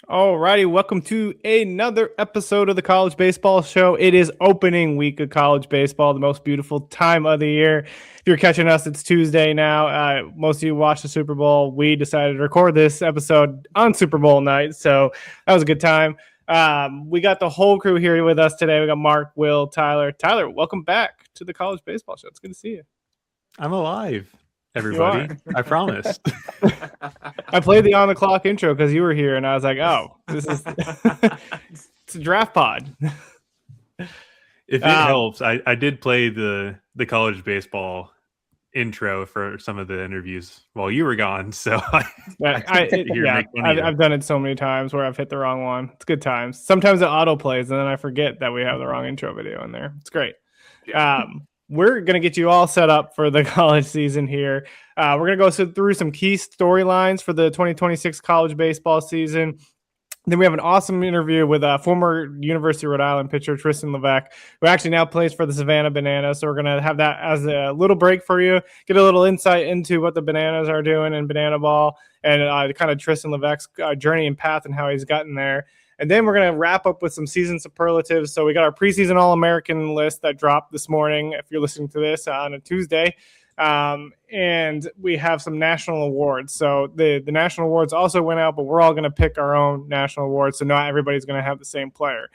Alrighty, welcome to another episode of the College Baseball Show. It is opening week of college baseball, the most beautiful time of the year. If you're catching us, it's Tuesday now. Most of you watched the Super Bowl. We decided to record this episode on Super Bowl night, so that was a good time. We got the whole crew here with us today. We got Mark, Will, Tyler. Tyler, welcome back to the College Baseball Show. It's good to see you. I'm alive, everybody. I promise. I played the on the clock intro because you were here, and I was like, "Oh, this is it's a draft pod." If it helps, I did play the college baseball intro for some of the interviews while you were gone, so I've done it so many times where I've hit the wrong one. It's good times. Sometimes it auto plays, and then I forget that we have the wrong intro video in there. It's great. Yeah. We're going to get you all set up for the college season here. We're going to go through some key storylines for the 2026 college baseball season. Then we have an awesome interview with former University of Rhode Island pitcher Trystan Levesque, who actually now plays for the Savannah Bananas. So we're going to have that as a little break for you, get a little insight into what the Bananas are doing in banana ball and kind of Trystan Levesque's journey and path and how he's gotten there. And then we're going to wrap up with some season superlatives. So we got our preseason All-American list that dropped this morning, if you're listening to this on a Tuesday. And we have some national awards. So the national awards also went out, but we're all going to pick our own national awards. So not everybody's going to have the same player.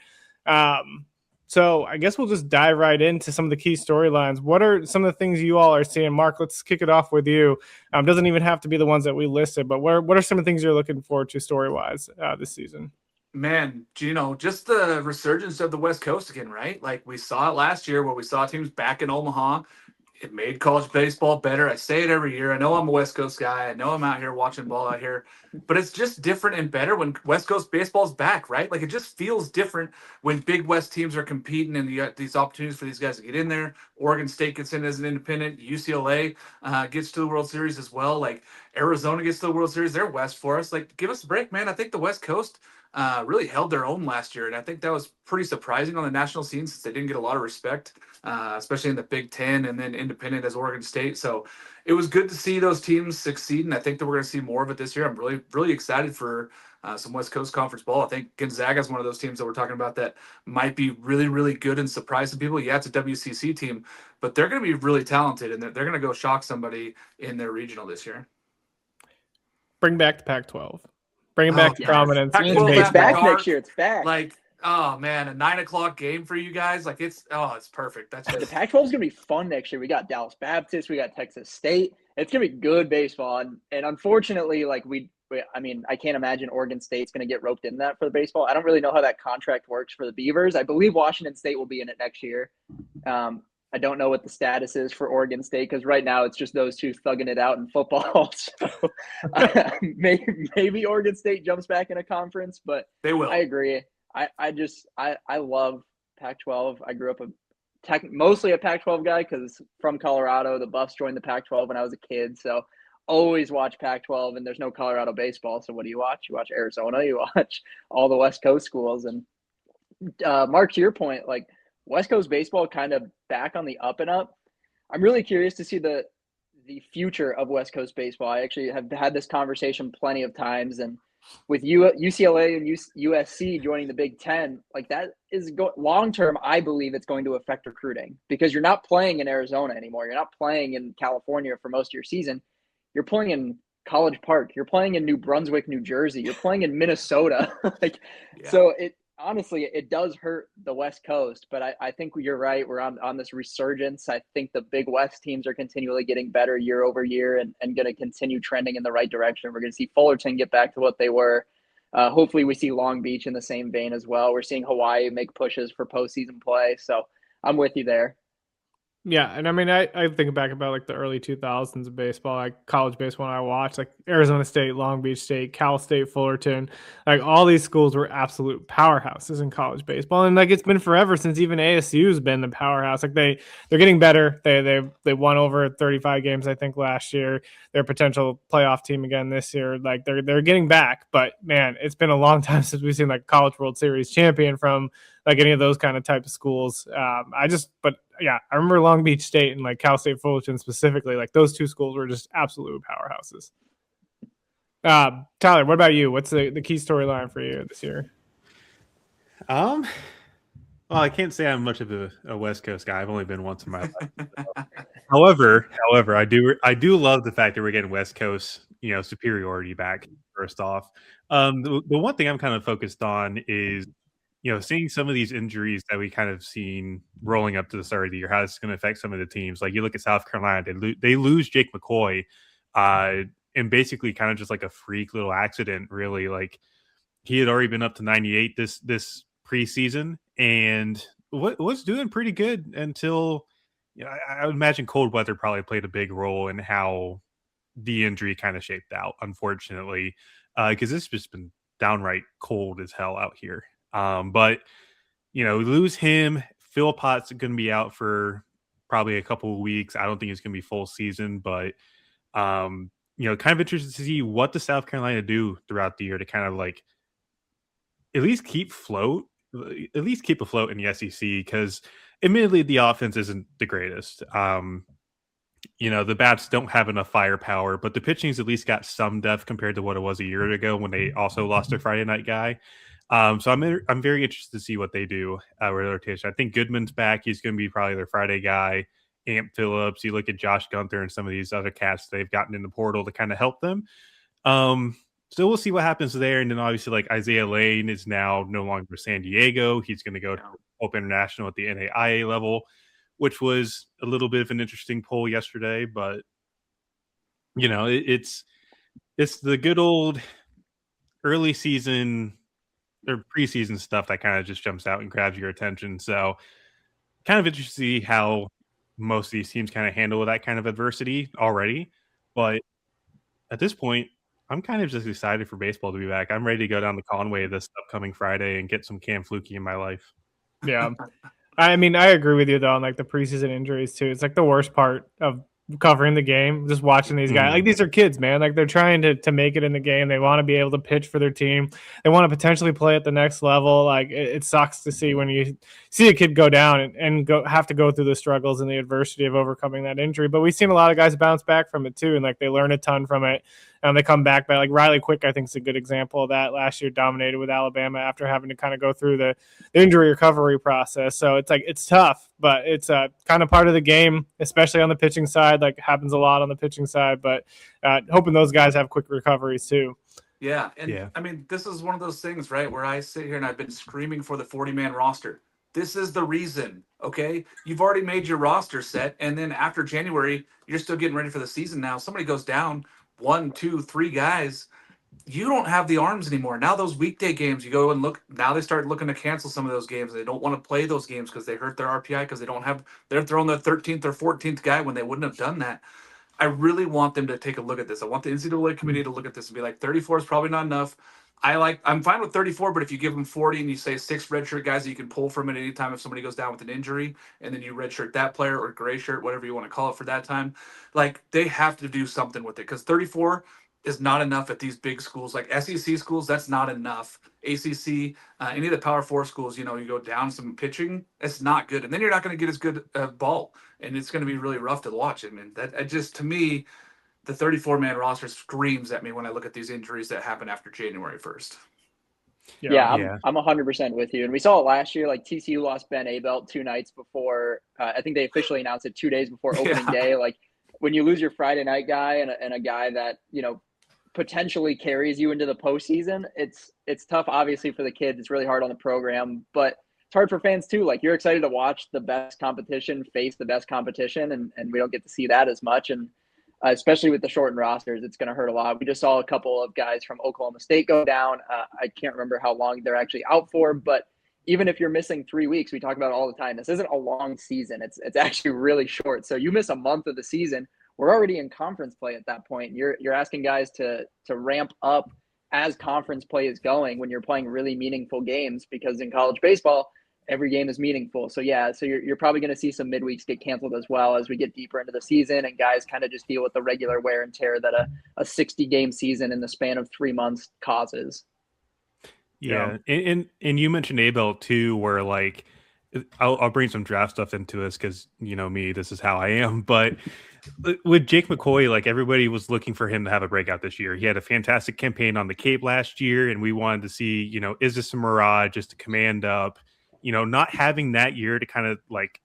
So I guess we'll just dive right into some of the key storylines. What are some of the things you all are seeing? Mark, let's kick it off with you. Doesn't even have to be the ones that we listed, but what are some of the things you're looking forward to story-wise this season? Man, just the resurgence of the West Coast again, right? Like we saw it last year where we saw teams back in Omaha. It made college baseball better. I say it every year. I know I'm a West Coast guy. I know I'm out here watching ball out here, but it's just different and better when West Coast baseball's back, right? Like it just feels different when Big West teams are competing and you got these opportunities for these guys to get in there. Oregon State gets in as an independent. UCLA gets to the World Series as well. Like Arizona gets to the World Series. They're West for us. Like give us a break, man. I think the West Coast really held their own last year. And I think that was pretty surprising on the national scene since they didn't get a lot of respect, especially in the Big Ten and then independent as Oregon State. So it was good to see those teams succeed. And I think that we're going to see more of it this year. I'm really, really excited for some West Coast Conference ball. I think Gonzaga is one of those teams that we're talking about that might be really, really good and surprise some people. Yeah, it's a WCC team, but they're going to be really talented and they're going to go shock somebody in their regional this year. Bring back the Pac-12. Bring it back to prominence. It's back next year. It's back. Like, oh man, a 9:00 game for you guys. Like it's perfect. That's just... The Pac-12 is gonna be fun next year. We got Dallas Baptist, we got Texas State. It's gonna be good baseball. And unfortunately, like I can't imagine Oregon State's gonna get roped in that for the baseball. I don't really know how that contract works for the Beavers. I believe Washington State will be in it next year. I don't know what the status is for Oregon State because right now it's just those two thugging it out in football. So maybe Oregon State jumps back in a conference, but they will. I agree. I love Pac-12. I grew up mostly a Pac-12 guy because from Colorado, the Buffs joined the Pac-12 when I was a kid. So always watch Pac-12 and there's no Colorado baseball. So what do you watch? You watch Arizona, you watch all the West Coast schools. And Mark, to your point, like West Coast baseball kind of back on the up and up. I'm really curious to see the future of West Coast baseball. I actually have had this conversation plenty of times, and with UCLA and USC joining the Big Ten, like that is long term. I believe it's going to affect recruiting because you're not playing in Arizona anymore. You're not playing in California for most of your season. You're playing in College Park. You're playing in New Brunswick, New Jersey. You're playing in Minnesota. So honestly, it does hurt the West Coast, but I think you're right. We're on this resurgence. I think the Big West teams are continually getting better year over year and going to continue trending in the right direction. We're going to see Fullerton get back to what they were. Hopefully we see Long Beach in the same vein as well. We're seeing Hawaii make pushes for postseason play. So I'm with you there. Yeah, and I mean, I think back about like the early 2000s of baseball, like college baseball when I watched, like Arizona State, Long Beach State, Cal State, Fullerton, like all these schools were absolute powerhouses in college baseball, and like it's been forever since even ASU's been the powerhouse. Like they're getting better. They won over 35 games I think last year. They're a potential playoff team again this year. Like they're getting back, but man, it's been a long time since we've seen like College World Series champion from like any of those kind of type of schools. But yeah, I remember Long Beach State and like Cal State Fullerton specifically. Like those two schools were just absolute powerhouses. Tyler, what about you? What's the key storyline for you this year? Well, I can't say I'm much of a West Coast guy. I've only been once in my life. However, I do love the fact that we're getting West Coast, superiority back. First off, the one thing I'm kind of focused on is, seeing some of these injuries that we kind of seen rolling up to the start of the year, how it's going to affect some of the teams. Like you look at South Carolina, they lose Jake McCoy, and basically kind of just like a freak little accident, really. Like he had already been up to 98 this preseason and was doing pretty good until, I would imagine cold weather probably played a big role in how the injury kind of shaped out, unfortunately, because it's just been downright cold as hell out here. But we lose him. Philpott's going to be out for probably a couple of weeks. I don't think it's going to be full season, but kind of interested to see what the South Carolina do throughout the year to kind of like at least keep afloat in the SEC, because admittedly the offense isn't the greatest. The bats don't have enough firepower, but the pitching's at least got some depth compared to what it was a year ago when they also lost their Friday night guy. So I'm very interested to see what they do with rotation. I think Goodman's back. He's going to be probably their Friday guy. Amp Phillips. You look at Josh Gunther and some of these other cats they've gotten in the portal to kind of help them. So we'll see what happens there. And then obviously like Isaiah Lane is now no longer with San Diego. He's going to go to Hope International at the NAIA level, which was a little bit of an interesting poll yesterday. But, it's the good old early season or preseason stuff that kind of just jumps out and grabs your attention. So kind of interested to see how most of these teams kind of handle that kind of adversity already. But at this point, I'm kind of just excited for baseball to be back. I'm ready to go down the Conway this upcoming Friday and get some Cam Flukie in my life. Yeah. I mean, I agree with you though on like the preseason injuries too. It's like the worst part of covering the game, just watching these guys. Like these are kids, man. Like they're trying to make it in the game. They want to be able to pitch for their team. They want to potentially play at the next level. Like it sucks to see when you see a kid go down and have to go through the struggles and the adversity of overcoming that injury. But we've seen a lot of guys bounce back from it too, and like they learn a ton from it. And they come back by like Riley Quick, I think is a good example of that. Last year dominated with Alabama after having to kind of go through the injury recovery process. So it's like, it's tough, but it's kind of part of the game, especially on the pitching side. Like happens a lot on the pitching side, but hoping those guys have quick recoveries too. Yeah. And I mean, this is one of those things, right, where I sit here and I've been screaming for the 40-man roster. This is the reason, okay? You've already made your roster set, and then after January, you're still getting ready for the season now. Somebody goes down, 1, 2, 3 guys, you don't have the arms anymore. Now those weekday games, you go and look, now they start looking to cancel some of those games. They don't want to play those games because they hurt their RPI, because they're throwing their 13th or 14th guy when they wouldn't have done that. I really want them to take a look at this. I want the NCAA committee to look at this and be like, 34 is probably not enough. I'm fine with 34, but if you give them 40 and you say 6 redshirt guys that you can pull from at any time if somebody goes down with an injury, and then you redshirt that player or gray shirt, whatever you want to call it for that time, like they have to do something with it, because 34 is not enough at these big schools like SEC schools. That's not enough. ACC, any of the Power 4 schools, you go down some pitching, it's not good, and then you're not going to get as good ball, and it's going to be really rough to watch. I mean, that just, to me, the 34-man roster screams at me when I look at these injuries that happen after January 1st. Yeah, I'm 100% with you. And we saw it last year. Like TCU lost Ben Abelt 2 nights before. I think they officially announced it 2 days before opening day. Like when you lose your Friday night guy and a guy that potentially carries you into the postseason, it's tough. Obviously for the kids, it's really hard on the program, but it's hard for fans too. Like you're excited to watch the best competition face the best competition, and we don't get to see that as much. And especially with the shortened rosters, it's going to hurt a lot. We just saw a couple of guys from Oklahoma State go down. I can't remember how long they're actually out for, but even if you're missing 3 weeks, we talk about it all the time. This isn't a long season. It's actually really short. So you miss a month of the season, we're already in conference play at that point. You're asking guys to ramp up as conference play is going when you're playing really meaningful games, because in college baseball, every game is meaningful. So yeah, so you're probably going to see some midweeks get canceled as well as we get deeper into the season, and guys kind of just deal with the regular wear and tear that a 60-game season in the span of 3 months causes. Yeah. And you mentioned Abel too, where like I'll bring some draft stuff into this because you know me, this is how I am. But with Jake McCoy, like everybody was looking for him to have a breakout this year. He had a fantastic campaign on the Cape last year, and we wanted to see, you know, is this a mirage, just to command up? You know, not having that year to kind of like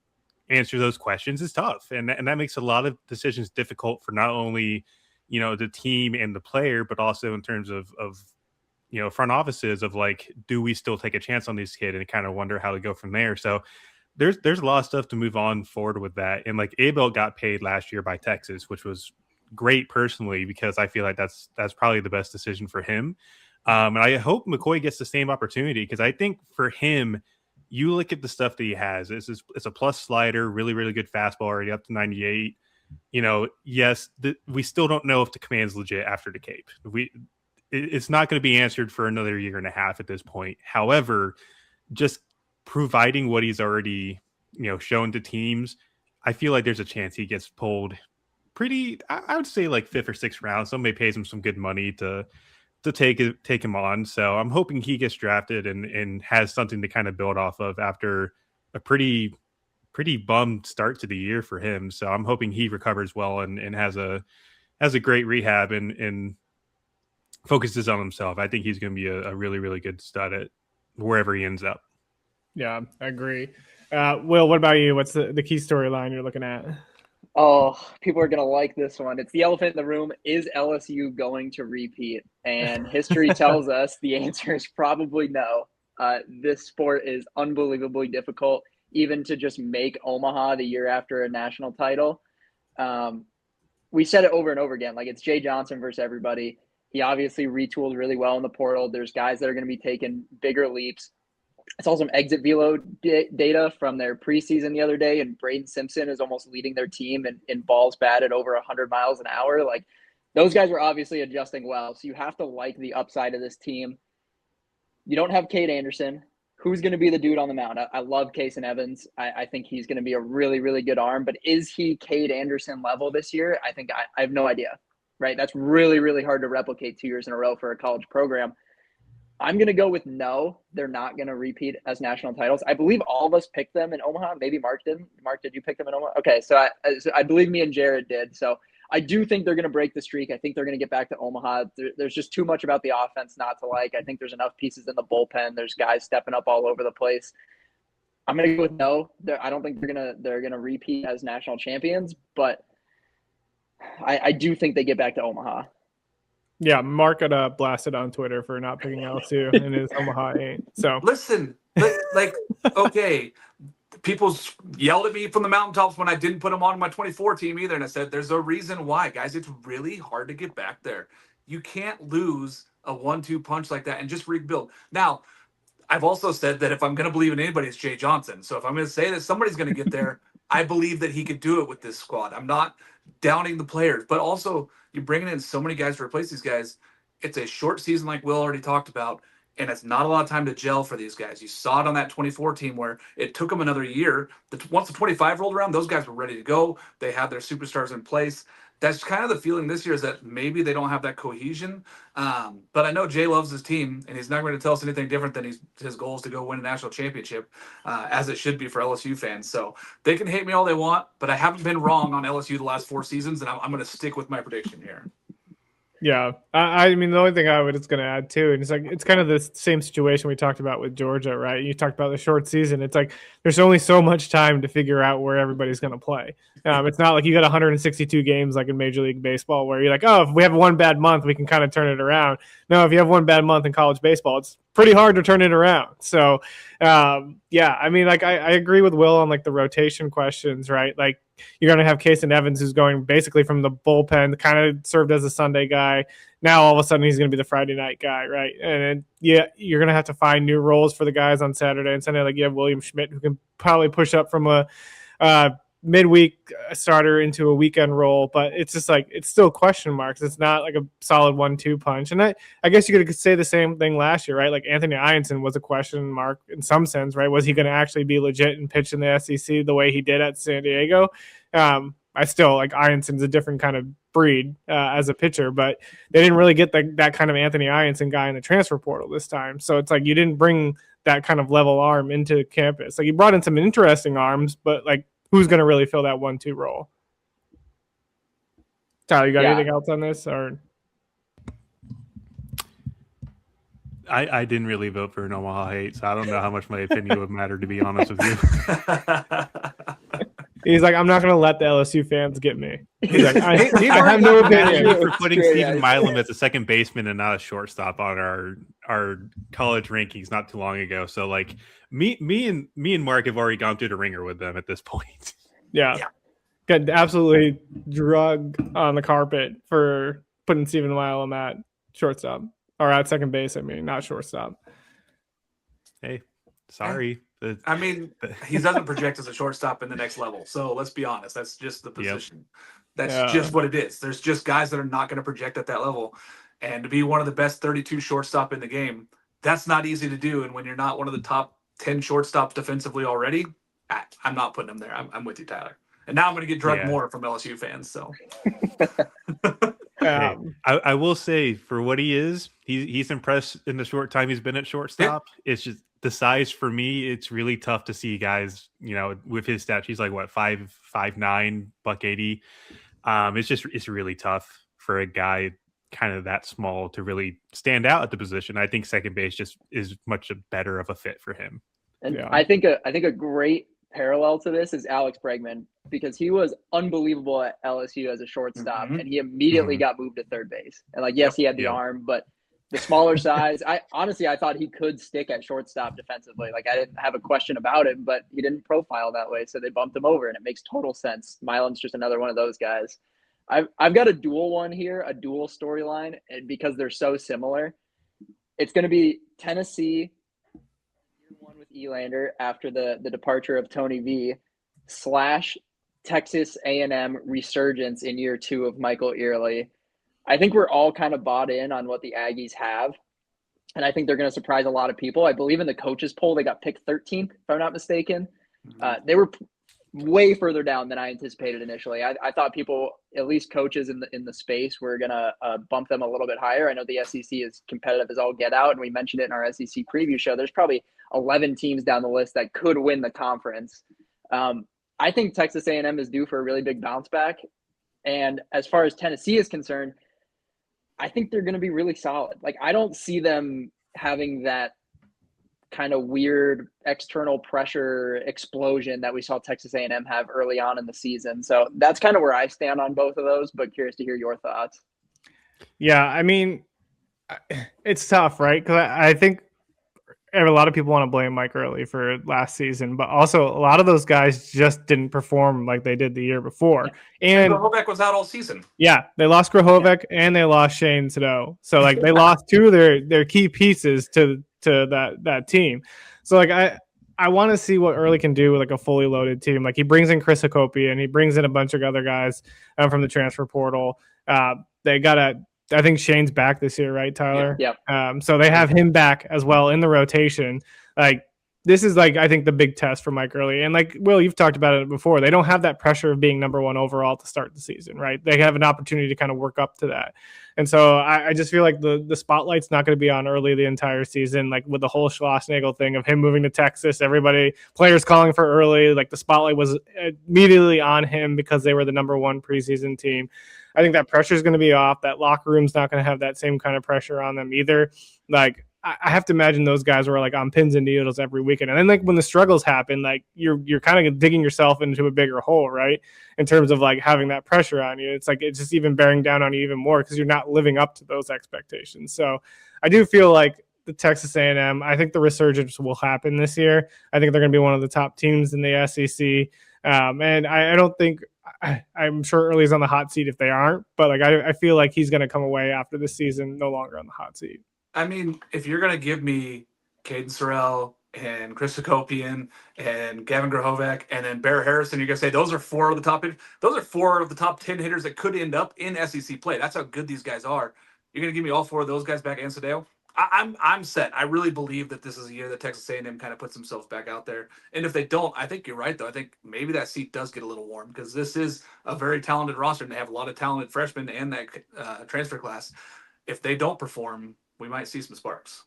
answer those questions is tough, and that makes a lot of decisions difficult for not only, you know, the team and the player, but also in terms of you know, front offices of like, do we still take a chance on these kids, and kind of wonder how to go from there. So there's a lot of stuff to move on forward with that. And like Abel got paid last year by Texas, which was great personally, because I feel like that's probably the best decision for him. And I hope McCoy gets the same opportunity, because I think for him, you look at the stuff that he has, it's a plus slider, really, really good fastball, already up to 98. You know, yes, we still don't know if the command's legit after the Cape. It's not going to be answered for another year and a half at this point. However, just providing what he's already, you know, shown to teams, I feel like there's a chance he gets pulled pretty, I would say like 5th or 6th round. Somebody pays him some good money to take him on. So I'm hoping he gets drafted and has something to kind of build off of after a pretty bummed start to the year for him. So I'm hoping he recovers well and has a great rehab and focuses on himself. I think he's going to be a really, really good stud at wherever he ends up. Yeah, I agree. Will, what about you? What's the key storyline you're looking at? Oh, people are going to like this one. It's the elephant in the room. Is LSU going to repeat? And history tells us the answer is probably no. This sport is unbelievably difficult, even to just make Omaha the year after a national title. We said it over and over again. Like, it's Jay Johnson versus everybody. He obviously retooled really well in the portal. There's guys that are going to be taking bigger leaps. I saw some exit velo data from their preseason the other day, and Braden Simpson is almost leading their team in balls batted over 100 miles an hour. Like, those guys are obviously adjusting well. So you have to like the upside of this team. You don't have Cade Anderson. Who's going to be the dude on the mound? I love Kason Evans. I think he's going to be a really, really good arm. But is he Cade Anderson level this year? I think I have no idea. Right? That's really, really hard to replicate 2 years in a row for a college program. I'm going to go with no. They're not going to repeat as national titles. I believe all of us picked them in Omaha. Maybe Mark didn't. Mark, did you pick them in Omaha? Okay, so I believe me and Jared did. So I do think they're going to break the streak. I think they're going to get back to Omaha. There's just too much about the offense not to like. I think there's enough pieces in the bullpen. There's guys stepping up all over the place. I'm going to go with no. I don't think they're gonna repeat as national champions, but I do think they get back to Omaha. Yeah, Mark got blasted on Twitter for not picking LSU and his Omaha 8. So listen, like, okay, people yelled at me from the mountaintops when I didn't put them on my 24 team either, and I said there's a reason why, guys. It's really hard to get back there. You can't lose a 1-2 punch like that and just rebuild. Now, I've also said that if I'm going to believe in anybody, it's Jay Johnson. So if I'm going to say that somebody's going to get there, I believe that he could do it with this squad. I'm not downing the players, but also you're bringing in so many guys to replace these guys. It's a short season, like Will already talked about, and it's not a lot of time to gel for these guys. You saw it on that 24 team where it took them another year. Once the 25 rolled around, those guys were ready to go. They had their superstars in place. That's kind of the feeling this year, is that maybe they don't have that cohesion. But I know Jay loves his team, and he's not going to tell us anything different than his goal is to go win a national championship, as it should be for LSU fans. So they can hate me all they want, but I haven't been wrong on LSU the last 4 seasons, and I'm going to stick with my prediction here. Yeah, I mean, the only thing I was going to add too, and it's like it's kind of the same situation we talked about with Georgia, right? You talked about the short season. It's like there's only so much time to figure out where everybody's going to play. It's not like you got 162 games like in Major League Baseball where you're like, oh, if we have one bad month, we can kind of turn it around. No, if you have one bad month in college baseball, it's pretty hard to turn it around. So, yeah, I mean, like I agree with Will on like the rotation questions, right? Like you're going to have Case and Evans, who's going basically from the bullpen, kind of served as a Sunday guy. Now all of a sudden he's going to be the Friday night guy, right? And yeah, you're going to have to find new roles for the guys on Saturday and Sunday. Like you have William Schmidt, who can probably push up from a midweek starter into a weekend role, but it's just like it's still question marks. It's not like a solid 1-2 punch. And I guess you could say the same thing last year, right? Like Anthony Ianson was a question mark in some sense, right? Was he going to actually be legit and pitch in the SEC the way he did at San Diego? I still like Ianson's a different kind of breed as a pitcher, but they didn't really get that kind of Anthony Ianson guy in the transfer portal this time. So it's like you didn't bring that kind of level arm into campus. Like you brought in some interesting arms, but like who's going to really fill that 1-2 role? Tyler, you got anything else on this? Or I didn't really vote for an Omaha hate, so I don't know how much my opinion would matter, to be honest with you. He's like, I'm not going to let the LSU fans get me. He's like, I have no opinion. For putting Stephen Milam as a second baseman and not a shortstop on our college rankings not too long ago. So like me and Mark have already gone through the ringer with them at this point. Yeah. Got absolutely drugged on the carpet for putting Stephen Milam at shortstop or at second base. I mean, not shortstop. Hey, sorry. I mean, he doesn't project as a shortstop in the next level. So let's be honest. That's just the position. Yep. That's just what it is. There's just guys that are not going to project at that level. And to be one of the best 32 shortstop in the game, that's not easy to do. And when you're not one of the top 10 shortstops defensively already, I'm not putting him there. I'm with you, Tyler. And now I'm going to get drugged more from LSU fans. So I will say, for what he is, he's impressed in the short time he's been at shortstop. Yeah. It's just the size for me. It's really tough to see guys, with his stats. He's like what 5'9", $180. It's really tough for a guy kind of that small to really stand out at the position. I think second base just is much better of a fit for him. And I think a great parallel to this is Alex Bregman, because he was unbelievable at LSU as a shortstop, and he immediately got moved to third base. And like, yes, he had the arm, but the smaller size, I thought he could stick at shortstop defensively. Like I didn't have a question about it, but he didn't profile that way, so they bumped him over, and it makes total sense. Milam's just another one of those guys. I've got a dual one here, a dual storyline, and because they're so similar, it's going to be Tennessee year one with Elander after the departure of Tony V / Texas A&M Resurgence in year 2 of Michael Early. I think we're all kind of bought in on what the Aggies have, and I think they're going to surprise a lot of people. I believe in the coaches poll, they got picked 13th, if I'm not mistaken. They were way further down than I anticipated initially. I thought people, at least coaches in the space, were going to bump them a little bit higher. I know the SEC is competitive as all get out, and we mentioned it in our SEC preview show. There's probably 11 teams down the list that could win the conference. I think Texas A&M is due for a really big bounce back. And as far as Tennessee is concerned, I think they're going to be really solid. Like, I don't see them having that kind of weird external pressure explosion that we saw Texas A&M have early on in the season. So that's kind of where I stand on both of those, but curious to hear your thoughts. Yeah, I mean, it's tough, right? Because I think a lot of people want to blame Mike Early for last season, but also a lot of those guys just didn't perform like they did the year before. And Grahovec was out all season. Yeah, they lost Grahovec and they lost Shane Snow. So like they lost two of their key pieces to that team. So like I want to see what Early can do with like a fully loaded team. Like he brings in Chris Hakopi and he brings in a bunch of other guys from the transfer portal. They got I think Shane's back this year, right, Tyler? Yep. So they have him back as well in the rotation. Like this is like, I think, the big test for Mike Early. And like, Will, you've talked about it before. They don't have that pressure of being number 1 overall to start the season, right? They have an opportunity to kind of work up to that. And so I just feel like the spotlight's not going to be on Early the entire season. Like with the whole Schlossnagle thing of him moving to Texas, players calling for Early, like the spotlight was immediately on him because they were the number 1 preseason team. I think that pressure is going to be off. That locker room's not going to have that same kind of pressure on them either. Like I have to imagine those guys were like on pins and needles every weekend. And then like when the struggles happen, like you're kind of digging yourself into a bigger hole, right? In terms of like having that pressure on you. It's like it's just even bearing down on you even more because you're not living up to those expectations. So I do feel like the Texas A&M. I think the resurgence will happen this year. I think they're going to be one of the top teams in the SEC. And I don't think I'm sure Early's on the hot seat if they aren't, but like I feel like he's going to come away after this season no longer on the hot seat. I mean, if you're going to give me Caden Sorrell and Chris Hakopian and Gavin Grahovac and then Bear Harrison, you're going to say those are four of the top 10 hitters that could end up in SEC play. That's how good these guys are. You're going to give me all four of those guys back and Sadeo? I'm set. I really believe that this is a year that Texas A&M kind of puts themselves back out there. And if they don't, I think you're right, though. I think maybe that seat does get a little warm because this is a very talented roster and they have a lot of talented freshmen and that transfer class. If they don't perform, we might see some sparks.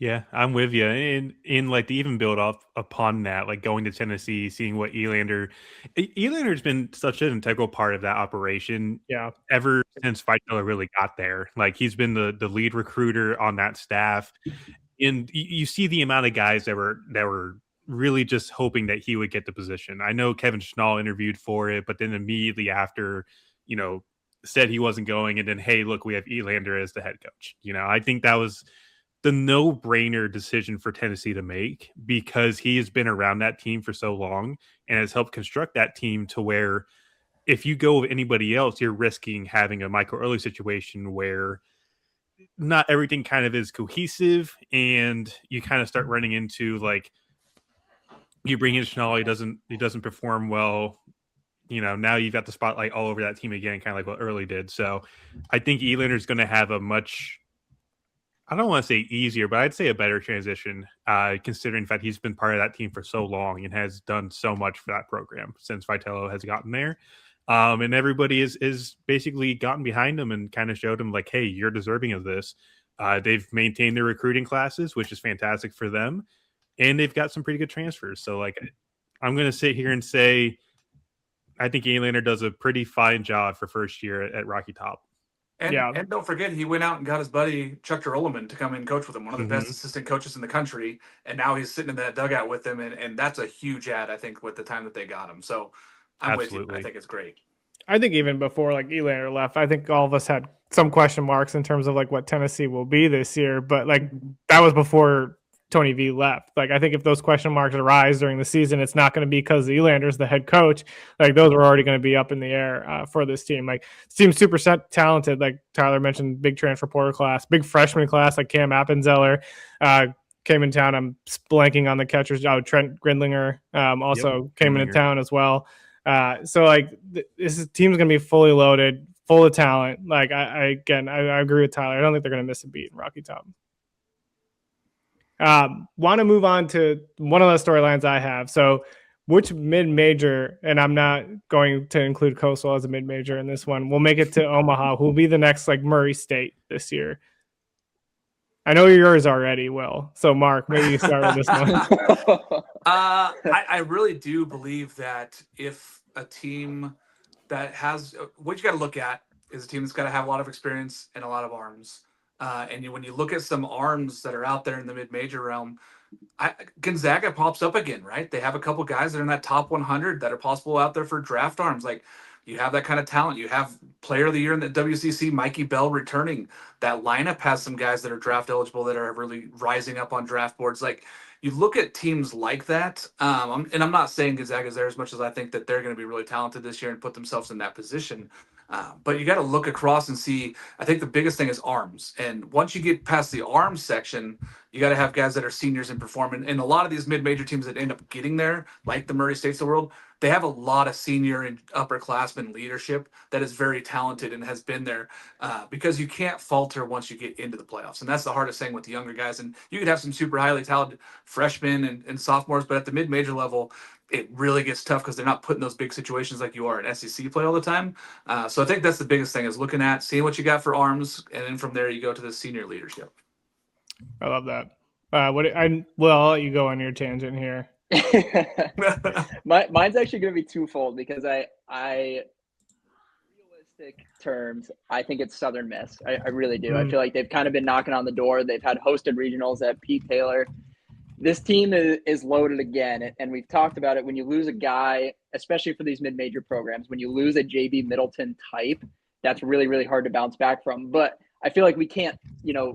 Yeah, I'm with you. And in like to even build off upon that, like going to Tennessee, seeing what Elander's been such an integral part of that operation. Yeah, ever since Vitello really got there. Like he's been the lead recruiter on that staff, and you see the amount of guys that were really just hoping that he would get the position. I know Kevin Schnall interviewed for it, but then immediately after, said he wasn't going, and then hey, look, we have Elander as the head coach. I think that was the no-brainer decision for Tennessee to make because he has been around that team for so long and has helped construct that team to where if you go with anybody else, you're risking having a Michael Early situation where not everything kind of is cohesive and you kind of start running into like you bring in Schnall, he doesn't perform well. Now you've got the spotlight all over that team again, kind of like what Early did. So I think Elander's going to have a much, I don't want to say easier, but I'd say a better transition, considering the fact he's been part of that team for so long and has done so much for that program since Vitello has gotten there. And everybody is basically gotten behind him and kind of showed him like, hey, you're deserving of this. They've maintained their recruiting classes, which is fantastic for them. And they've got some pretty good transfers. So like, I'm going to sit here and say, I think Elander does a pretty fine job for first year at Rocky Top. And don't forget, he went out and got his buddy Chuck Terrelleman to come and coach with him, one of the best assistant coaches in the country. And now he's sitting in that dugout with him. And that's a huge add, I think, with the time that they got him. So I'm with you. I think it's great. I think even before like Elander left, I think all of us had some question marks in terms of like what Tennessee will be this year. But like that was before Tony V left. Like I think if those question marks arise during the season, it's not going to be because Elander's the head coach. Like those are already going to be up in the air for this team. Like this team's super talented. Like Tyler mentioned, big transfer portal class, big freshman class like Cam Appenzeller came in town. I'm blanking on the catchers. Trent Grindlinger also came into town as well. So like this team's going to be fully loaded, full of talent. Like I agree with Tyler. I don't think they're going to miss a beat in Rocky Top. Want to move on to one of the storylines I have. So which mid-major, and I'm not going to include Coastal as a mid-major in this one, will make it to Omaha, who will be the next like Murray State this year? I know yours already, Will. So Mark, maybe you start with this one. I really do believe that if a team that has, what you got to look at is a team that's got to have a lot of experience and a lot of arms. When you look at some arms that are out there in the mid-major realm, Gonzaga pops up again, right? They have a couple guys that are in that top 100 that are possible out there for draft arms. Like you have that kind of talent. You have player of the year in the WCC, Mikey Bell returning. That lineup has some guys that are draft eligible that are really rising up on draft boards. Like you look at teams like that, and I'm not saying Gonzaga's there as much as I think that they're going to be really talented this year and put themselves in that position. But you got to look across and see, I think the biggest thing is arms. And once you get past the arms section, you got to have guys that are seniors and performing. And a lot of these mid-major teams that end up getting there, like the Murray States of the world, they have a lot of senior and upperclassmen leadership that is very talented and has been there because you can't falter once you get into the playoffs. And that's the hardest thing with the younger guys. And you could have some super highly talented freshmen and sophomores, but at the mid-major level, it really gets tough because they're not put in those big situations like you are in SEC play all the time. So I think that's the biggest thing is looking at, seeing what you got for arms, and then from there you go to the senior leadership. I love that. I'll let you go on your tangent here. Mine's actually going to be twofold because I realistic terms, I think it's Southern Miss. I really do. I feel like they've kind of been knocking on the door. They've had hosted regionals at Pete Taylor. This team is loaded again, and we've talked about it. When you lose a guy, especially for these mid-major programs, when you lose a JB Middleton type, that's really, really hard to bounce back from. But I feel like we can't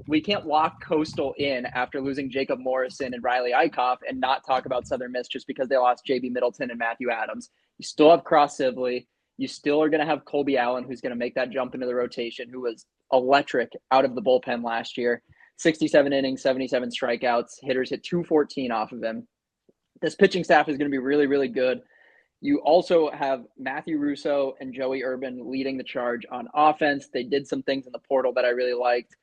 we can't lock Coastal in after losing Jacob Morrison and Riley Eichhoff and not talk about Southern Miss just because they lost JB Middleton and Matthew Adams. You still have Cross Sibley. You still are going to have Colby Allen, who's going to make that jump into the rotation, who was electric out of the bullpen last year. 67 innings, 77 strikeouts. Hitters hit 214 off of him. This pitching staff is going to be really, really good. You also have Matthew Russo and Joey Urban leading the charge on offense. They did some things in the portal that I really liked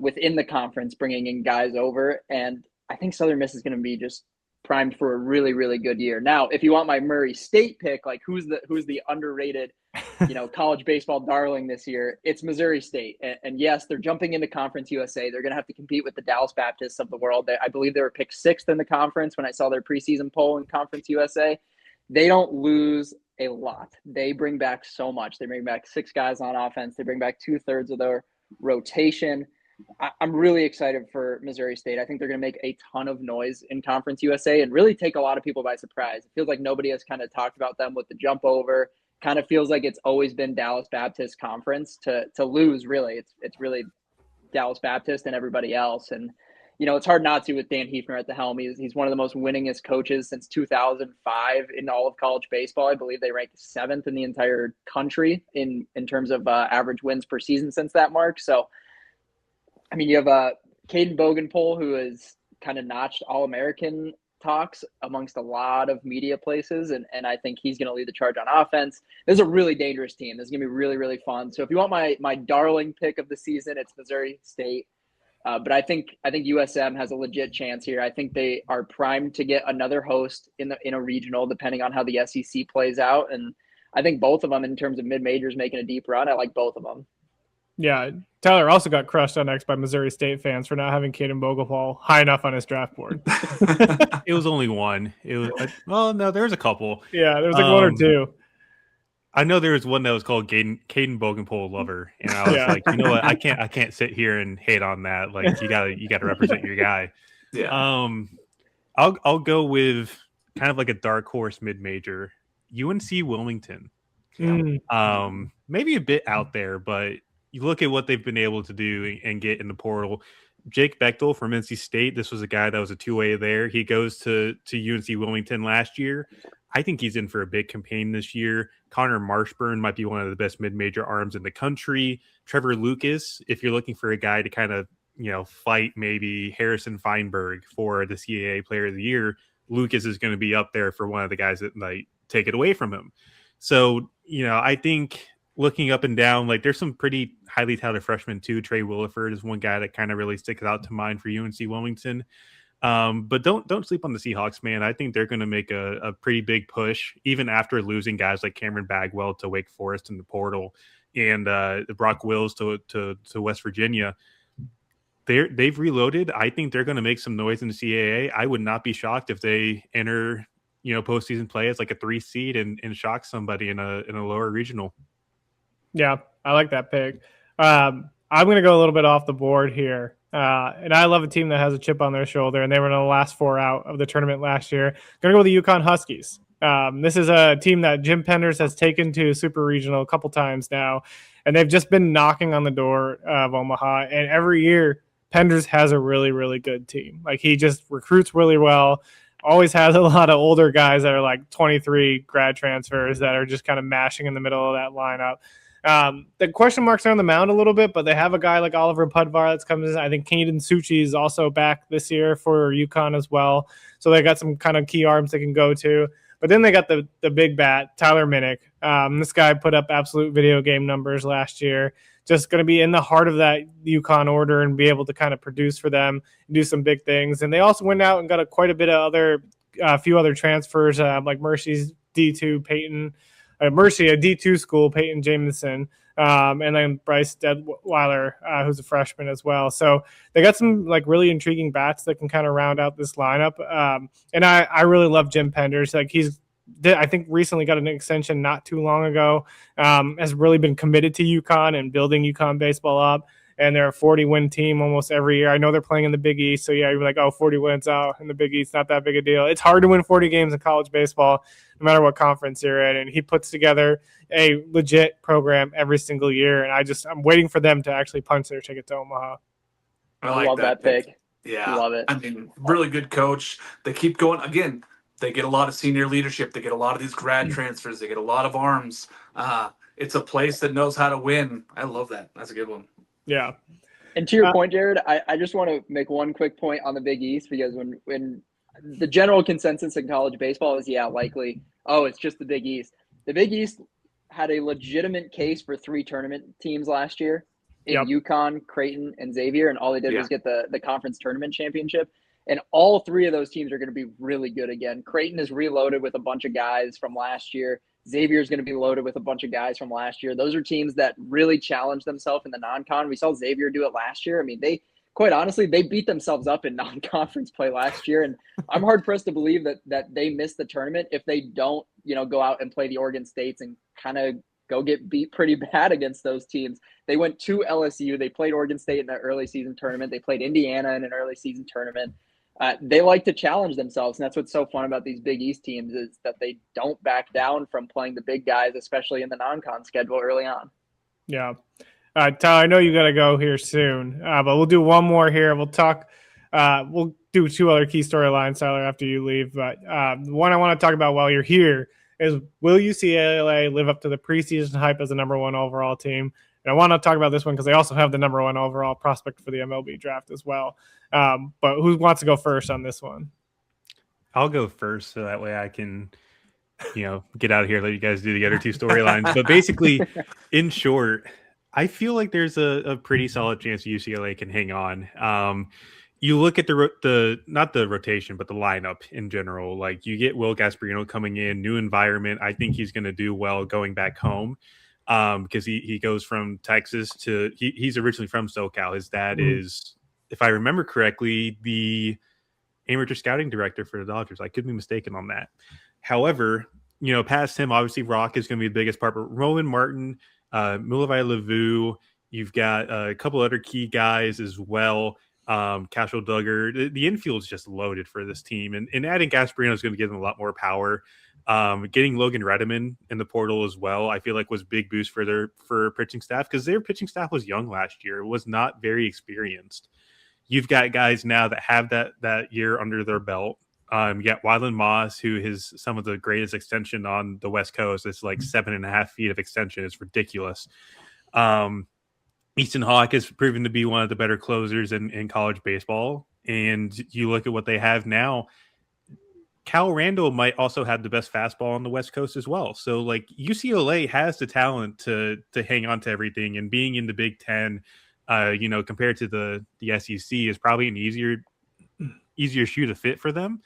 within the conference, bringing in guys over. And I think Southern Miss is going to be just primed for a really, really good year. Now, if you want my Murray State pick, like who's the underrated, college baseball darling this year, it's Missouri State. And yes, they're jumping into Conference USA. They're going to have to compete with the Dallas Baptists of the world. I believe they were picked 6th in the conference when I saw their preseason poll in Conference USA. They don't lose a lot. They bring back so much. They bring back 6 guys on offense. They bring back 2/3 of their rotation. I'm really excited for Missouri State. I think they're going to make a ton of noise in Conference USA and really take a lot of people by surprise. It feels like nobody has kind of talked about them with the jump over. Kind of feels like it's always been Dallas Baptist Conference to lose, really. It's really Dallas Baptist and everybody else. And, it's hard not to with Dan Hefner at the helm. He's one of the most winningest coaches since 2005 in all of college baseball. I believe they ranked 7th in the entire country in terms of average wins per season since that mark. So, you have Caden Bogenpole, who has kind of notched All-American talks amongst a lot of media places, and I think he's going to lead the charge on offense. This is a really dangerous team. This is going to be really, really fun. So if you want my darling pick of the season, it's Missouri State. But I think USM has a legit chance here. I think they are primed to get another host in a regional, depending on how the SEC plays out. And I think both of them, in terms of mid-majors making a deep run, I like both of them. Yeah, Tyler also got crushed on X by Missouri State fans for not having Caden Bogenpole high enough on his draft board. It was only one. It was no, there was a couple. Yeah, there was like 1 or 2. I know there was one that was called Caden Bogenpole Lover, and I was like, you know what, I can't sit here and hate on that. Like you gotta represent your guy. Yeah. I'll go with kind of like a dark horse mid major, UNC Wilmington. Maybe a bit out there, but you look at what they've been able to do and get in the portal. Jake Bechtel from NC State. This was a guy that was a 2-way there. He goes to UNC Wilmington last year. I think he's in for a big campaign this year. Connor Marshburn might be one of the best mid-major arms in the country. Trevor Lucas, if you're looking for a guy to kind of, fight maybe Harrison Feinberg for the CAA Player of the Year, Lucas is going to be up there for one of the guys that might take it away from him. So, I think looking up and down, like there's some pretty highly touted freshmen too. Trey Williford is one guy that kind of really sticks out to mind for UNC Wilmington. But don't sleep on the Seahawks, man. I think they're going to make a pretty big push, even after losing guys like Cameron Bagwell to Wake Forest in the portal and Brock Wills to West Virginia. They've reloaded. I think they're going to make some noise in the CAA. I would not be shocked if they enter, postseason play as like a 3 seed and shock somebody in a lower regional. Yeah, I like that pick. I'm going to go a little bit off the board here. And I love a team that has a chip on their shoulder, and they were in the last 4 out of the tournament last year. Going to go with the UConn Huskies. This is a team that Jim Penders has taken to Super Regional a couple times now, and they've just been knocking on the door of Omaha. And every year, Penders has a really, really good team. Like, he just recruits really well, always has a lot of older guys that are like 23 grad transfers that are just kind of mashing in the middle of that lineup. The question marks are on the mound a little bit, but they have a guy like Oliver Pudvar that's coming in. I think Caden Suchi is also back this year for UConn as well. So they got some kind of key arms they can go to. But then they got the big bat, Tyler Minnick. This guy put up absolute video game numbers last year. Just going to be in the heart of that UConn order and be able to kind of produce for them and do some big things. And they also went out and got quite a bit of a few other transfers, like Mercy's D2 Peyton. Mercy, a D2 school, Peyton Jamison, and then Bryce Deadweiler, who's a freshman as well. So they got some like really intriguing bats that can kind of round out this lineup. And I really love Jim Penders. Like I think recently got an extension not too long ago. Has really been committed to UConn and building UConn baseball up. And they're a 40-win team almost every year. I know they're playing in the Big East, so yeah, you're like, 40 wins out in the Big East, not that big a deal. It's hard to win 40 games in college baseball, no matter what conference you're in. And he puts together a legit program every single year, and I'm waiting for them to actually punch their ticket to Omaha. I love that pick. Yeah. Love it. I mean, really good coach. They keep going. Again, they get a lot of senior leadership. They get a lot of these grad transfers. They get a lot of arms. It's a place that knows how to win. I love that. That's a good one. Yeah. And to your point, Jared, I just want to make one quick point on the Big East, because when the general consensus in college baseball is, likely, it's just the Big East. The Big East had a legitimate case for 3 tournament teams last year in UConn, Creighton, and Xavier, and all they did was get the conference tournament championship. And all 3 of those teams are going to be really good again. Creighton is reloaded with a bunch of guys from last year. Xavier is going to be loaded with a bunch of guys from last year. Those are teams that really challenge themselves in the non-con. We saw Xavier do it last year. I mean, they quite honestly, they beat themselves up in non-conference play last year. And I'm hard-pressed to believe that they missed the tournament if they don't, go out and play the Oregon States and kind of go get beat pretty bad against those teams. They went to LSU. They played Oregon State in the early season tournament. They played Indiana in an early season tournament. They like to challenge themselves, and that's what's so fun about these Big East teams, is that they don't back down from playing the big guys, especially in the non-con schedule early on. Yeah. Tyler, I know you got to go here soon, but we'll do one more here. We'll talk. We'll do 2 other key storylines, Tyler, after you leave. But the one I want to talk about while you're here is, will UCLA live up to the preseason hype as the number 1 overall team? And I want to talk about this one because they also have the number 1 overall prospect for the MLB draft as well. But who wants to go first on this one? I'll go first, so that way I can, get out of here, let you guys do the other 2 storylines. But basically, in short, I feel like there's a pretty solid chance UCLA can hang on. You look at the not the rotation, but the lineup in general. Like, you get Will Gasparino coming in, new environment. I think he's going to do well going back home, because he goes from Texas to he's originally from SoCal. His dad is, if I remember correctly, the amateur scouting director for the Dodgers. I could be mistaken on that. However, past him, obviously Rock is going to be the biggest part, but Rowan Martin, Mulavai Lavu, you've got a couple other key guys as well. Cashel Duggar, the infield is just loaded for this team, and adding Gasparino is going to give them a lot more power. Getting Logan Redeman in the portal as well, I feel like was big boost for pitching staff, because their pitching staff was young last year. It was not very experienced. You've got guys now that have that year under their belt. You got Wyland Moss, who is some of the greatest extension on the West Coast. It's like 7.5 feet of extension. It's ridiculous. Easton Hawk has proven to be one of the better closers in college baseball. And you look at what they have now. Cal Randall might also have the best fastball on the West Coast as well. So, like, UCLA has the talent to hang on to everything, and being in the Big Ten, compared to the SEC, is probably an easier shoe to fit for them.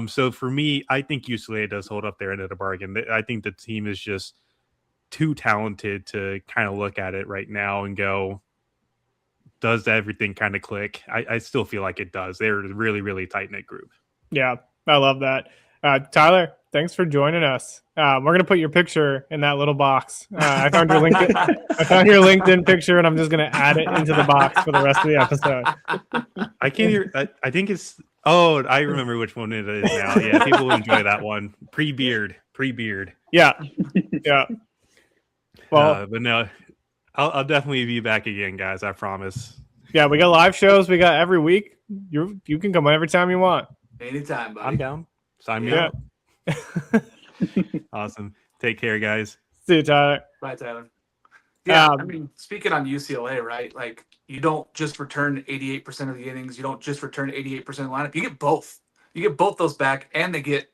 So for me, I think UCLA does hold up their end of the bargain. I think the team is just too talented to kind of look at it right now and go, does everything kind of click? I still feel like it does. They're a really, really tight-knit group. Yeah, I love that. Tyler, thanks for joining us. We're going to put your picture in that little box. I found your LinkedIn picture, and I'm just going to add it into the box for the rest of the episode. I can't hear. I think it's. Oh, I remember which one it is now. Yeah, people will enjoy that one. Pre-beard. Yeah. Well, but no, I'll definitely be back again, guys. I promise. Yeah, we got live shows. We got every week. You can come every time you want. Anytime, buddy. I'm down. Sign me up. Awesome. Take care, guys. See you, Tyler. Bye, Tyler. Yeah, I mean, speaking on UCLA, right? Like, you don't just return 88% of the innings. You don't just return 88% of the lineup. You get both. You get both those back, and they get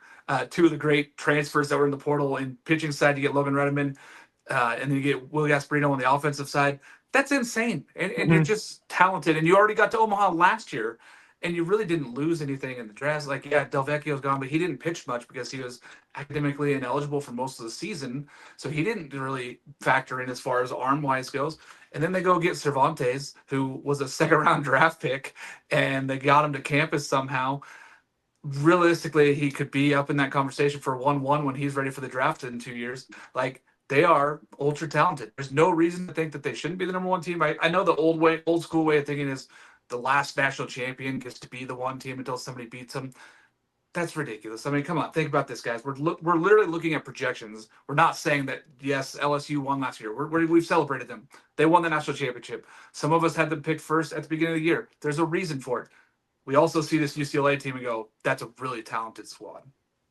2 of the great transfers that were in the portal. In pitching side, you get Logan Redeman, and then you get Will Gasparino on the offensive side. That's insane. And you're just talented. And you already got to Omaha last year, and you really didn't lose anything in the draft. Like, yeah, Del Vecchio's gone, but he didn't pitch much because he was academically ineligible for most of the season. So he didn't really factor in as far as arm-wise goes. And then they go get Cervantes, who was a second-round draft pick, and they got him to campus somehow. Realistically, he could be up in that conversation for 1-1 when he's ready for the draft in 2 years. Like, they are ultra talented. There's no reason to think that they shouldn't be the number 1 team. I know the old school way of thinking is the last national champion gets to be the 1 team until somebody beats them. That's ridiculous. I mean, come on, think about this, guys. We're literally looking at projections. We're not saying that yes, LSU won last year. We've celebrated them. They won the national championship. Some of us had them picked first at the beginning of the year. There's a reason for it. We also see this UCLA team and go, that's a really talented squad.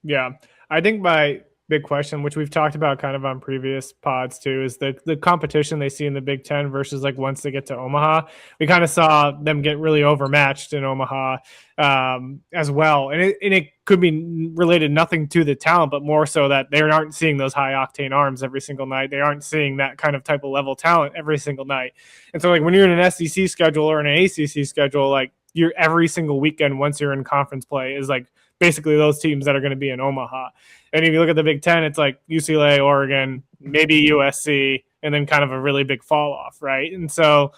Yeah, I think my big question, which we've talked about kind of on previous pods too, is the competition they see in the Big Ten versus like once they get to Omaha. We kind of saw them get really overmatched in Omaha as well, and it could be related nothing to the talent, but more so that they aren't seeing those high octane arms every single night. They aren't seeing that kind of type of level talent every single night, and so like when you're in an SEC schedule or an ACC schedule, like you're every single weekend once you're in conference play is like basically those teams that are going to be in Omaha. And if you look at the Big Ten, it's like UCLA, Oregon, maybe USC, and then kind of a really big fall off, right? And so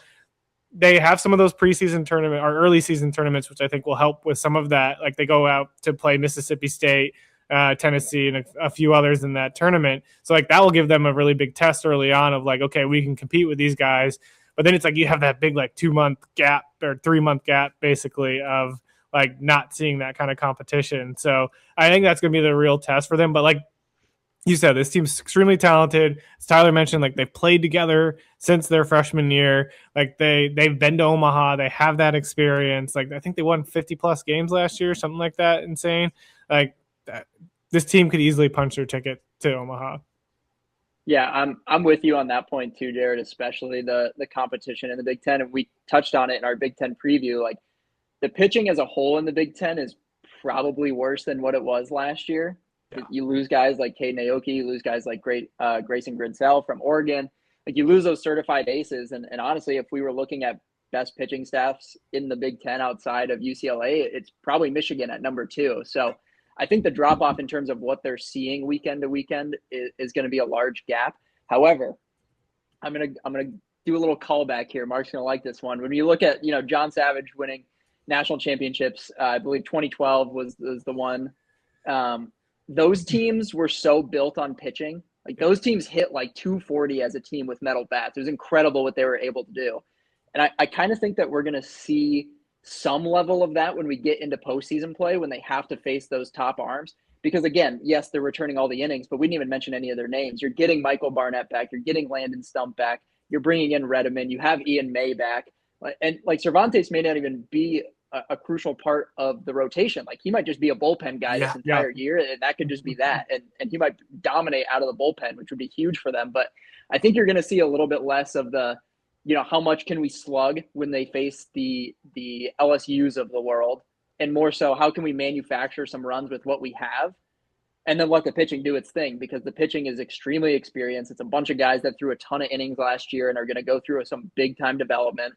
they have some of those preseason tournament or early season tournaments, which I think will help with some of that. Like they go out to play Mississippi State, Tennessee, and a few others in that tournament. So like that will give them a really big test early on of like, okay, we can compete with these guys. But then it's like you have that big like 2-month gap or 3-month gap basically of like not seeing that kind of competition. So I think that's going to be the real test for them. But like you said, this team's extremely talented. As Tyler mentioned, like they've played together since their freshman year. Like they've been to Omaha. They have that experience. Like I think they won 50 plus games last year, something like that. Insane. Like this team could easily punch their ticket to Omaha. Yeah, I'm with you on that point too, Jared, especially the competition in the Big Ten. And we touched on it in our Big Ten preview. Like the pitching as a whole in the Big Ten is probably worse than what it was last year. Yeah. You lose guys like Caden Aoki, you lose guys like Grayson Grinsell from Oregon. Like you lose those certified aces. And honestly, if we were looking at best pitching staffs in the Big Ten outside of UCLA, it's probably Michigan at number 2. So I think the drop off in terms of what they're seeing weekend to weekend is going to be a large gap. However, I'm gonna do a little callback here. Mark's gonna like this one. When you look at John Savage winning national championships, I believe 2012 was the one. Those teams were so built on pitching. Like those teams hit like 240 as a team with metal bats. It was incredible what they were able to do. And I kind of think that we're going to see some level of that when we get into postseason play, when they have to face those top arms. Because again, yes, they're returning all the innings, but we didn't even mention any of their names. You're getting Michael Barnett back. You're getting Landon Stump back. You're bringing in Redeman. You have Ian May back. And like Cervantes may not even be a crucial part of the rotation. Like he might just be a bullpen guy this entire year, and that could just be that. And he might dominate out of the bullpen, which would be huge for them. But I think you're going to see a little bit less of the, how much can we slug when they face the LSUs of the world, and more so how can we manufacture some runs with what we have, and then let the pitching do its thing, because the pitching is extremely experienced. It's a bunch of guys that threw a ton of innings last year and are going to go through some big time development.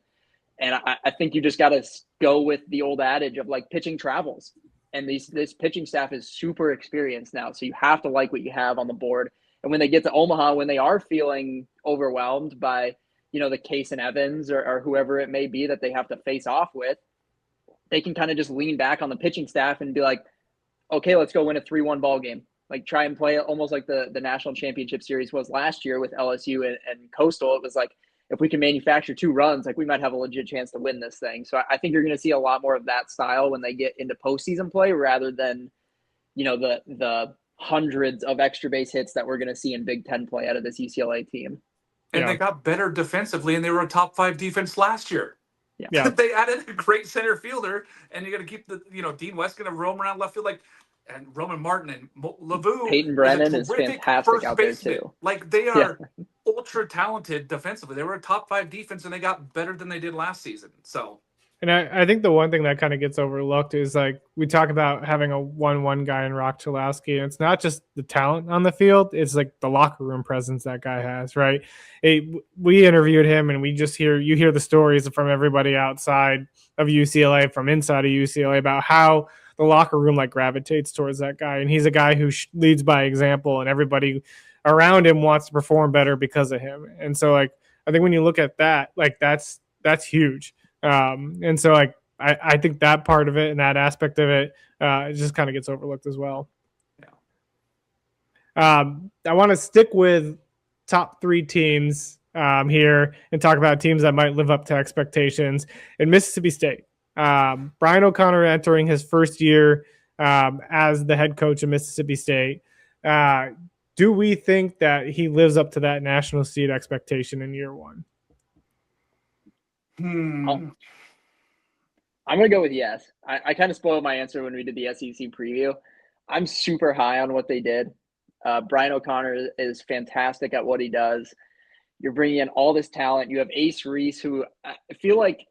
And I think you just got to go with the old adage of like pitching travels. And this pitching staff is super experienced now. So you have to like what you have on the board. And when they get to Omaha, when they are feeling overwhelmed by, the Case and Evans or whoever it may be that they have to face off with, they can kind of just lean back on the pitching staff and be like, okay, let's go win a 3-1 ball game. Like try and play it almost like the national championship series was last year with LSU and Coastal. It was like, if we can manufacture 2 runs, like we might have a legit chance to win this thing. So I think you're going to see a lot more of that style when they get into postseason play, rather than, the hundreds of extra base hits that we're going to see in Big Ten play out of this UCLA team. And they got better defensively, and they were a top 5 defense last year. Yeah. They added a great center fielder, and you're going to keep Dean West going to roam around left field, and Roman Martin and Lavu. Peyton Brennan is fantastic out there too. Like they are ultra talented defensively. They were a top 5 defense, and they got better than they did last season. So, and I think the one thing that kind of gets overlooked is like we talk about having a 1-1 guy in Rock Chalowski, and it's not just the talent on the field; it's like the locker room presence that guy has, right? We interviewed him, and you hear the stories from everybody outside of UCLA, from inside of UCLA, about how the locker room like gravitates towards that guy, and he's a guy who leads by example, and everybody around him wants to perform better because of him. And so like I think when you look at that, like that's huge. And so like I think that part of it and that aspect of it just kind of gets overlooked as well. I want to stick with top 3 teams here and talk about teams that might live up to expectations. In Mississippi State, Brian O'Connor entering his first year as the head coach of Mississippi State. Do we think that he lives up to that national seed expectation in year one? I'm going to go with yes. I kind of spoiled my answer when we did the SEC preview. I'm super high on what they did. Brian O'Connor is fantastic at what he does. You're bringing in all this talent. You have Ace Reese, who I feel like,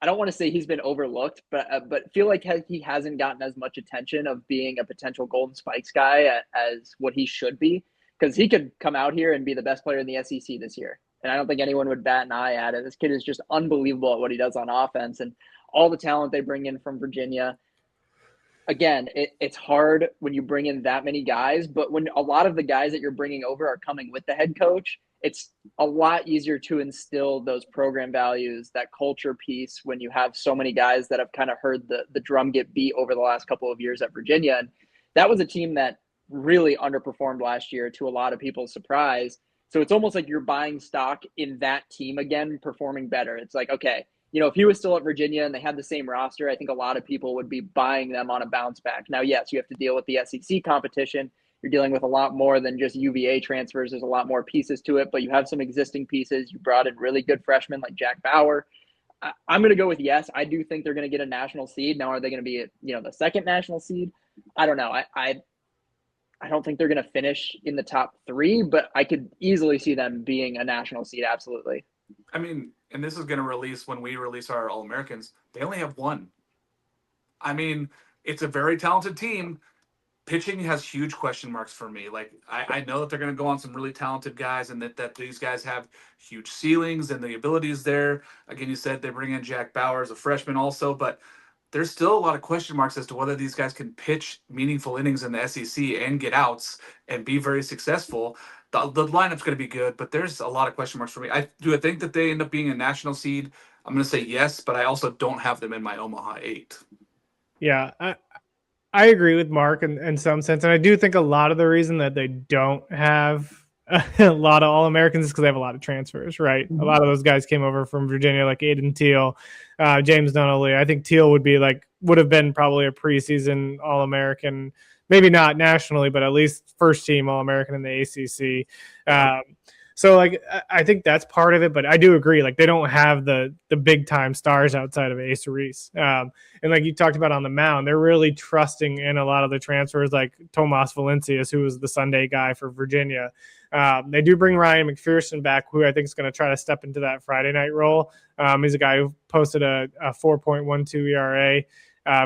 I don't want to say he's been overlooked, but feel like he hasn't gotten as much attention of being a potential Golden Spikes guy as what he should be, because he could come out here and be the best player in the SEC this year. And I don't think anyone would bat an eye at it. This kid is just unbelievable at what he does on offense, and all the talent they bring in from Virginia. Again, it's hard when you bring in that many guys, but when a lot of the guys that you're bringing over are coming with the head coach, it's a lot easier to instill those program values, that culture piece, when you have so many guys that have kind of heard the drum get beat over the last couple of years at Virginia. And that was a team that really underperformed last year, to a lot of people's surprise. So it's almost like you're buying stock in that team again, performing better. It's like, okay, if he was still at Virginia and they had the same roster, I think a lot of people would be buying them on a bounce back. Now, yes, you have to deal with the SEC competition. You're dealing with a lot more than just UVA transfers. There's a lot more pieces to it, but you have some existing pieces. You brought in really good freshmen like Jack Bauer. I'm going to go with yes. I do think they're going to get a national seed. Now, are they going to be, the second national seed? I don't know. I don't think they're going to finish in the top 3, but I could easily see them being a national seed. Absolutely. I mean, and this is going to release when we release our All-Americans. They only have one. I mean, it's a very talented team. Pitching has huge question marks for me. Like, I know that they're going to go on some really talented guys, and that these guys have huge ceilings and the abilities there. Again, you said they bring in Jack Bauer as a freshman also, but there's still a lot of question marks as to whether these guys can pitch meaningful innings in the SEC and get outs and be very successful. The lineup's going to be good, but there's a lot of question marks for me. I think that they end up being a national seed. I'm going to say yes, but I also don't have them in my Omaha 8. Yeah, I agree with Mark in some sense. And I do think a lot of the reason that they don't have a lot of All-Americans is because they have a lot of transfers, right? Mm-hmm. A lot of those guys came over from Virginia, like Aiden Teal, James Donnelly. I think Teal would have been probably a preseason All-American, maybe not nationally, but at least first team All-American in the ACC. So I think that's part of it, but I do agree. Like, they don't have the big time stars outside of Ace Reese. And like you talked about on the mound, they're really trusting in a lot of the transfers, like Tomas Valencias, who was the Sunday guy for Virginia. They do bring Ryan McPherson back, who I think is going to try to step into that Friday night role. He's a guy who posted a 4.12 ERA.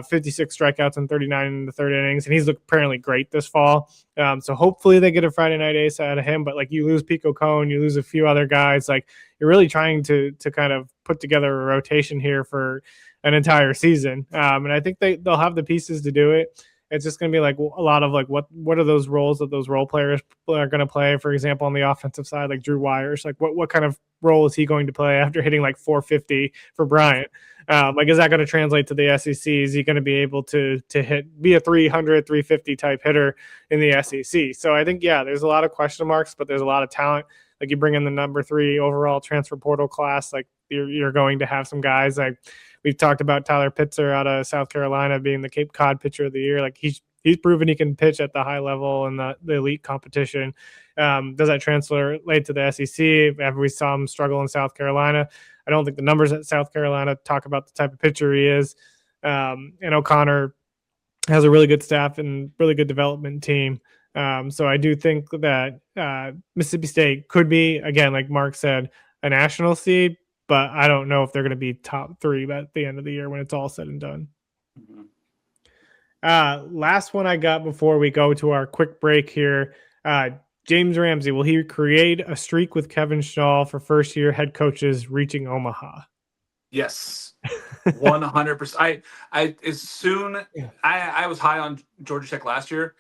56 strikeouts and 39 in the third innings, and he's looked apparently great this fall. So hopefully they get a Friday night ace out of him. But like, you lose Pico Cone, you lose a few other guys. Like, you're really trying to kind of put together a rotation here for an entire season. And I think they'll have the pieces to do it. It's just going to be like a lot of like what are those roles that those role players are going to play? For example, on the offensive side, like Drew Wires, like what kind of role is he going to play after hitting like 450 for Bryant? Like, is that going to translate to the SEC? Is he going to be able to be a 300, 350 type hitter in the SEC? So I think, yeah, there's a lot of question marks, but there's a lot of talent. Like, you bring in the number 3 overall transfer portal class, like you're going to have some guys. Like, we've talked about Tyler Pitzer out of South Carolina being the Cape Cod pitcher of the year. Like, he's proven he can pitch at the high level in the elite competition. Does that translate to the SEC? After we saw him struggle in South Carolina, I don't think the numbers at South Carolina talk about the type of pitcher he is. And O'Connor has a really good staff and really good development team. So I do think that Mississippi State could be, again, like Mark said, a national seed, but I don't know if they're going to be top 3 at the end of the year when it's all said and done. Mm-hmm. Last one I got before we go to our quick break here. James Ramsey, will he create a streak with Kevin Schall for first-year head coaches reaching Omaha? Yes, 100%. I was high on Georgia Tech last year,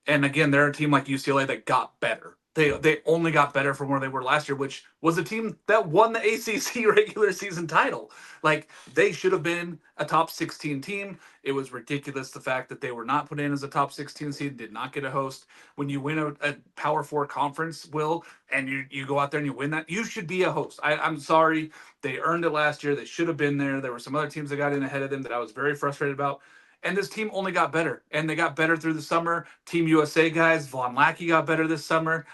and again, they're a team like UCLA that got better. They only got better from where they were last year, which was a team that won the ACC regular season title. Like, they should have been a top 16 team. It was ridiculous, the fact that they were not put in as a top 16 seed, did not get a host. When you win a Power 4 conference, and you go out there and you win that, you should be a host. I'm sorry. They earned it last year. They should have been there. There were some other teams that got in ahead of them that I was very frustrated about. And this team only got better, and they got better through the summer. Team USA guys, Von Lackey got better this summer,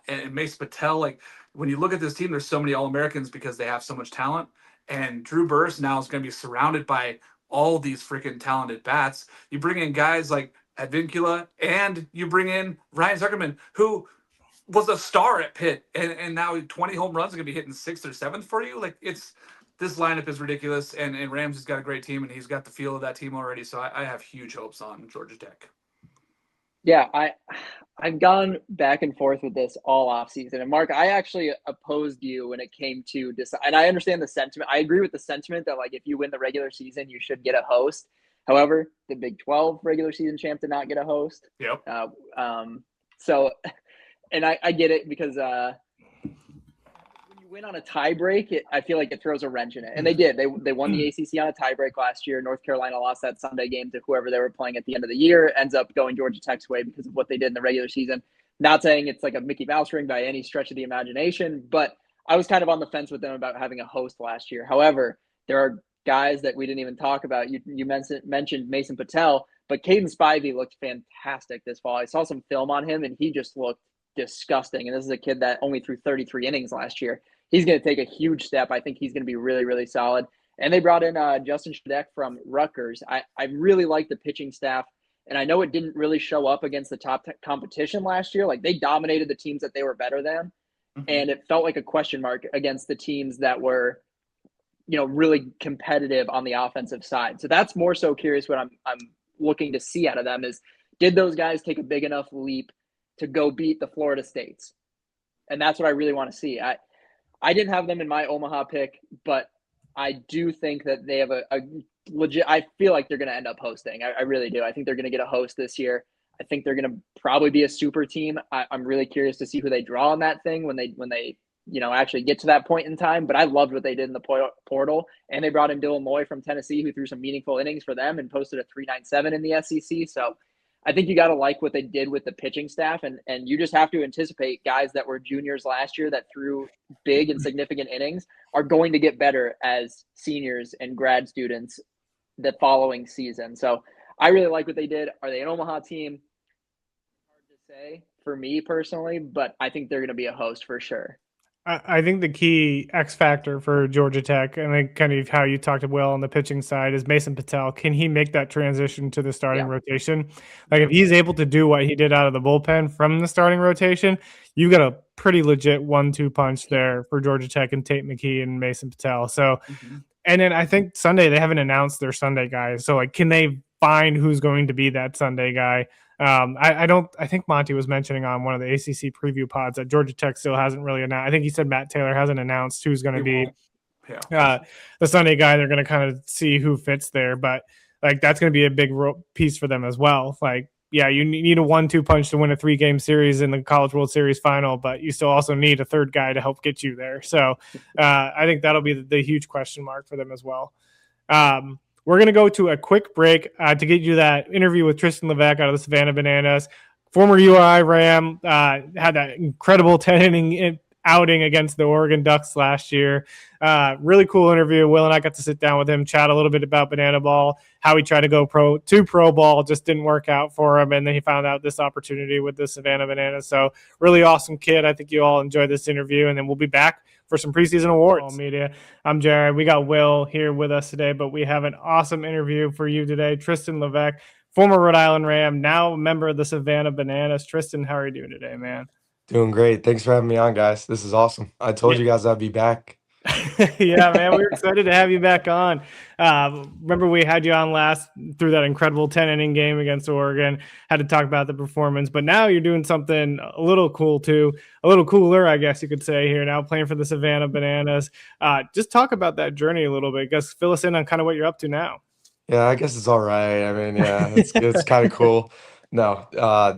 and Mason Patel. Like, when you look at this team, there's so many All-Americans because they have so much talent. And Drew Burst now is going to be surrounded by all these freaking talented bats. You bring in guys like Advincula, and you bring in Ryan Zuckerman, who was a star at Pitt, and now 20 home runs are going to be hitting 6th or 7th for you. Like, this lineup is ridiculous, and Ramsey's got a great team, and he's got the feel of that team already. So I have huge hopes on Georgia Tech. Yeah, I've gone back and forth with this all offseason. And Mark, I actually opposed you when it came to this. And I understand the sentiment. I agree with the sentiment that, like, if you win the regular season, you should get a host. However, the Big 12 regular season champ did not get a host. Yep. So, and I get it because when you win on a tie break, I feel like it throws a wrench in it. And they did. They won the ACC on a tie break last year. North Carolina lost that Sunday game to whoever they were playing at the end of the year. Ends up going Georgia Tech's way because of what they did in the regular season. Not saying it's like a Mickey Mouse ring by any stretch of the imagination, but I was kind of on the fence with them about having a host last year. However, there are guys that we didn't even talk about. You mentioned Mason Patel, but Caden Spivey looked fantastic this fall. I saw some film on him, and he just looked disgusting. And this is a kid that only threw 33 innings last year. He's going to take a huge step. I think he's going to be really, really solid. And they brought in Justin Schadek from Rutgers. I really like the pitching staff. And I know it didn't really show up against the top competition last year. Like, they dominated the teams that they were better than. Mm-hmm. And it felt like a question mark against the teams that were, really competitive on the offensive side. So that's more so curious what I'm looking to see out of them is, did those guys take a big enough leap to go beat the Florida States? And that's what I really want to see. I didn't have them in my Omaha pick, but I do think that they have a legit – I feel like they're going to end up hosting. I really do. I think they're going to get a host this year. I think they're going to probably be a super team. I'm really curious to see who they draw on that thing when they actually get to that point in time. But I loved what they did in the portal. And they brought in Dylan Loy from Tennessee, who threw some meaningful innings for them and posted a 3.97 in the SEC. So I think you got to like what they did with the pitching staff. And you just have to anticipate guys that were juniors last year that threw big and significant innings are going to get better as seniors and grad students the following season. So I really like what they did. Are they an Omaha team? Hard to say for me personally, but I think they're going to be a host for sure. I think the key X factor for Georgia Tech, and then kind of how you talked to Will on the pitching side, is Mason Patel. Can he make that transition to the starting rotation? Like, if he's able to do what he did out of the bullpen from the starting rotation, you got a pretty legit 1-2 punch there for Georgia Tech and Tate McKee and Mason Patel. So, and then I think Sunday, they haven't announced their Sunday guys. So, like, can they find who's going to be that Sunday guy? I think Monty was mentioning on one of the ACC preview pods that Georgia Tech still hasn't really announced. I think he said Matt Taylor hasn't announced who's going to be the Sunday guy. They're going to kind of see who fits there, but like, that's going to be a big piece for them as well. Like, yeah, you need a 1-2 punch to win a 3-game series in the College World Series final, but you still also need a third guy to help get you there. So I think that'll be the huge question mark for them as well. We're going to go to a quick break to get you that interview with Trystan Levesque out of the Savannah Bananas. Former URI Ram, had that incredible 10-inning outing against the Oregon Ducks last year. Really cool interview. Will and I got to sit down with him, chat a little bit about banana ball, how he tried to go pro ball, just didn't work out for him. And then he found out this opportunity with the Savannah Bananas. So really awesome kid. I think you all enjoyed this interview, and then we'll be back for some preseason awards. Media. I'm Jared. We got Will here with us today, but we have an awesome interview for you today. Trystan Levesque, former Rhode Island Ram, now a member of the Savannah Bananas. Trystan, how are you doing today, man? Doing great. Thanks for having me on, guys. This is awesome. I told you guys I'd be back. Yeah, man, we were excited to have you back on. Remember we had you on last through that incredible 10-inning game against Oregon, had to talk about the performance, but now you're doing something a little cool too, a little cooler, I guess you could say, here now, playing for the Savannah Bananas. Just talk about that journey a little bit. Guess fill us in on kind of what you're up to now. Yeah, I guess it's all right. I mean, yeah, it's kind of cool. No,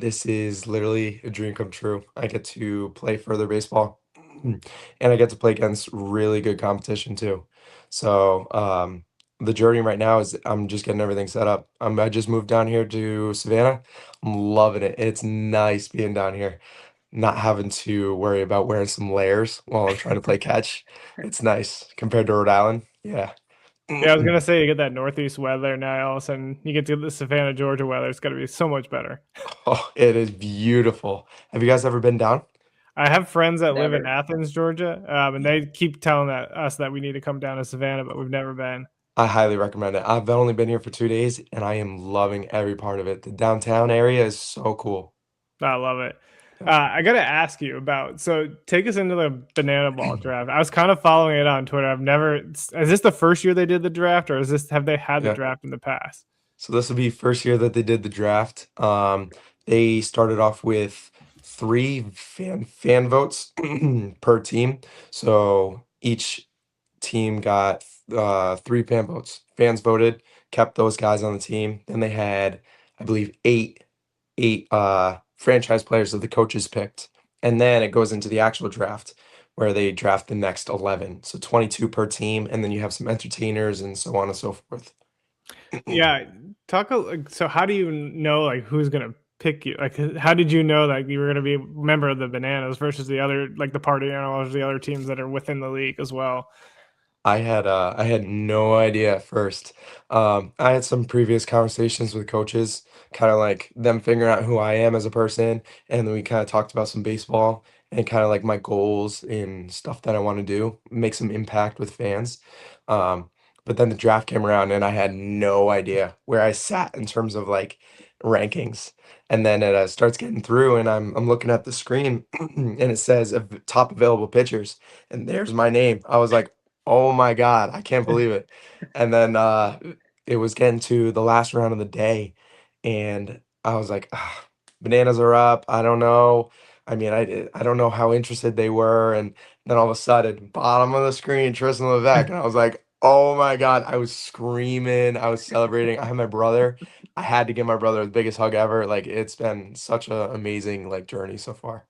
this is literally a dream come true. I get to play further baseball, and I get to play against really good competition too. So the journey right now is I'm just getting everything set up. I just moved down here to Savannah. I'm loving it. It's nice being down here, not having to worry about wearing some layers while I'm trying to play catch. It's nice compared to Rhode Island. Yeah. Yeah, I was gonna say you get that northeast weather now. All of a sudden, you get to the Savannah, Georgia weather. It's gonna be so much better. Oh, it is beautiful. Have you guys ever been down? I have friends that live in Never. Athens, Georgia, and they keep telling us that we need to come down to Savannah, but we've never been. I highly recommend it. I've only been here for 2 days and I am loving every part of it. The downtown area is so cool. I love it. Yeah. I got to ask you about, so take us into the banana ball draft. I was kind of following it on Twitter. Is this the first year they did the draft, or have they had the Yeah. draft in the past? So this will be first year that they did the draft. They started off with 3 fan votes per team. So each team got 3 fan votes. Fans voted, kept those guys on the team. Then they had, I believe, eight franchise players that the coaches picked. And then it goes into the actual draft where they draft the next 11. So 22 per team, and then you have some entertainers and so on and so forth. Yeah, so how do you know like who's gonna pick you? Like, how did you know that you were gonna be a member of the Bananas versus the other, like the party animals, the other teams that are within the league as well? I had no idea at first. I had some previous conversations with coaches, kind of like them figuring out who I am as a person, and then we kind of talked about some baseball and kind of like my goals and stuff that I want to do, make some impact with fans. Um, but then the draft came around and I had no idea where I sat in terms of like rankings. And then it starts getting through, and I'm looking at the screen, and it says top available pitchers, and there's my name. I was like, oh my God, I can't believe it. And then it was getting to the last round of the day, and I was like, "Ah, bananas are up. I don't know. I mean, I don't know how interested they were." And then all of a sudden, bottom of the screen, Trystan Levesque. And I was like, oh my God. I was screaming. I was celebrating. I had my brother. I had to give my brother the biggest hug ever. Like, it's been such an amazing like journey so far.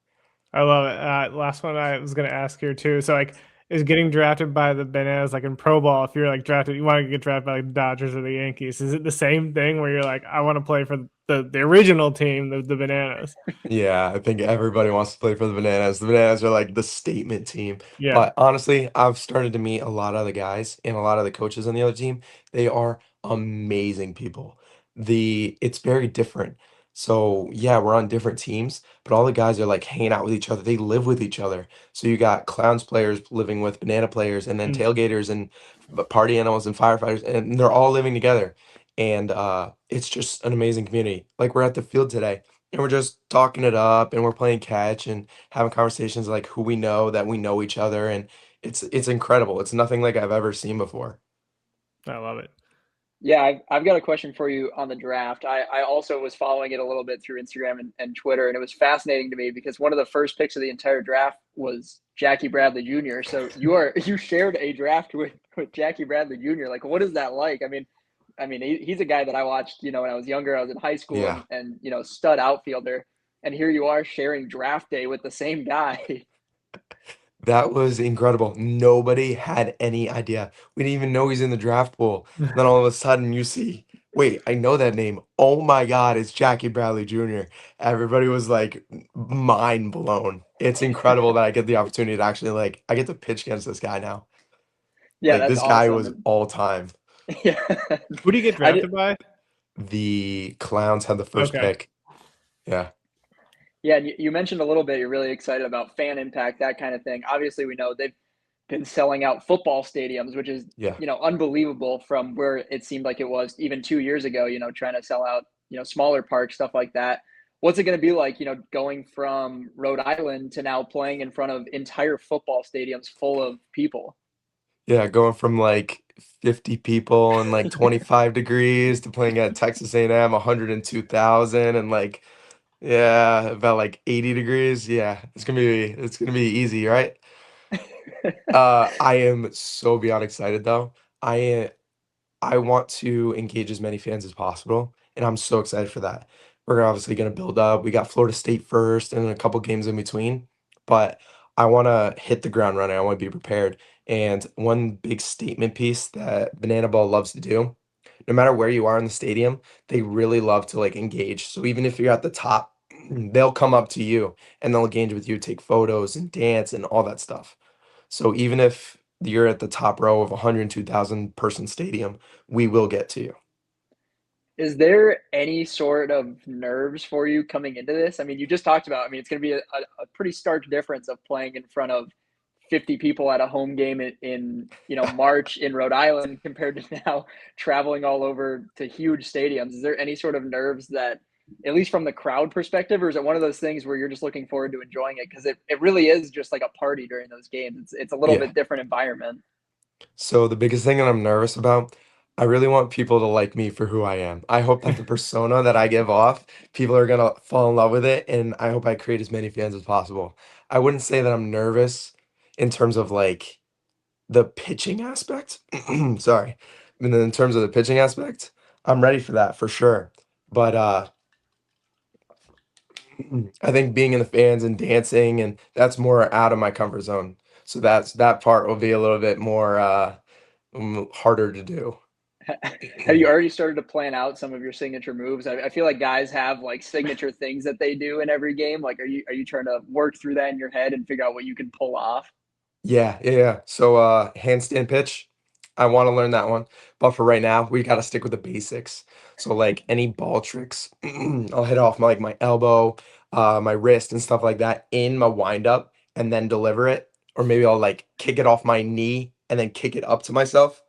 I love it. Last one I was gonna ask here too. So like, is getting drafted by the Bananas like in pro ball? If you're like drafted, you want to get drafted by like the Dodgers or the Yankees. Is it the same thing where you're like, I want to play for the original team, the Bananas? Yeah, I think everybody wants to play for the Bananas. The Bananas are like the statement team. Yeah. But honestly, I've started to meet a lot of the guys and a lot of the coaches on the other team. They are amazing people. It's very different. So yeah, we're on different teams, but all the guys are like hanging out with each other. They live with each other. So you got clowns players living with banana players, and then Mm. tailgaters and party animals and firefighters, and they're all living together. And it's just an amazing community. Like we're at the field today and we're just talking it up and we're playing catch and having conversations like who we know that we know each other, and it's incredible. It's nothing like I've ever seen before. I love it. Yeah, I've got a question for you on the draft. I also was following it a little bit through Instagram and Twitter, and it was fascinating to me because one of the first picks of the entire draft was Jackie Bradley Jr. So you shared a draft with Jackie Bradley Jr. Like, what is that like? I mean, he's a guy that I watched, when I was younger. I was in high school Yeah, and stud outfielder, and here you are sharing draft day with the same guy. that was incredible. Nobody had any idea. We didn't even know he's in the draft pool. Then all of a sudden you see, wait, I know that name. Oh my God, it's Jackie Bradley Jr. Everybody was like mind blown. It's incredible that I get the opportunity to actually like I get to pitch against this guy now. Yeah, Like that's this guy awesome. was all time. Yeah, Who do you get I did. drafted by? The Clowns had the first Okay. pick. Yeah. Yeah, and you mentioned a little bit. You're really excited about fan impact, that kind of thing. Obviously, we know they've been selling out football stadiums, which is Yeah. unbelievable from where it seemed like it was even 2 years ago. Trying to sell out smaller parks, stuff like that. What's it going to be like? Going from Rhode Island to now playing in front of entire football stadiums full of people. Yeah, going from like 50 people and like 25 degrees to playing at Texas A&M 102,000 and like yeah, about like 80 degrees. Yeah, it's gonna be easy, right? I am so beyond excited though. I I want to engage as many fans as possible, and I'm so excited for that. We're obviously going to build up. We got Florida State first and then a couple games in between, but I want to hit the ground running. I want to be prepared. And one big statement piece that Banana Ball loves to do, no matter where you are in the stadium, they really love to like engage. So even if you're at the top, they'll come up to you and they'll engage with you, take photos and dance and all that stuff. So even if you're at the top row of a 102,000 person stadium, we will get to you. Is there any sort of nerves for you coming into this? I mean, you just talked about, I mean, it's going to be a pretty stark difference of playing in front of 50 people at a home game in March in Rhode Island compared to now traveling all over to huge stadiums. Is there any sort of nerves that, at least from the crowd perspective, or is it one of those things where you're just looking forward to enjoying it? Because it really is just like a party during those games. It's a little Yeah. bit different environment. So the biggest thing that I'm nervous about, I really want people to like me for who I am. I hope that the persona that I give off, people are gonna fall in love with it, and I hope I create as many fans as possible. I wouldn't say that I'm nervous in terms of like the pitching aspect. Sorry. And then in terms of the pitching aspect, I'm ready for that for sure. But I think being in the fans and dancing and that's more out of my comfort zone. So that part will be a little bit more harder to do. Have you already started to plan out some of your signature moves? I feel like guys have like signature things that they do in every game. Like, are you trying to work through that in your head and figure out what you can pull off? Yeah. So handstand pitch, I want to learn that one. But for right now, we got to stick with the basics. So like any ball tricks, I'll hit off my elbow, my wrist and stuff like that in my windup and then deliver it. Or maybe I'll like kick it off my knee and then kick it up to myself.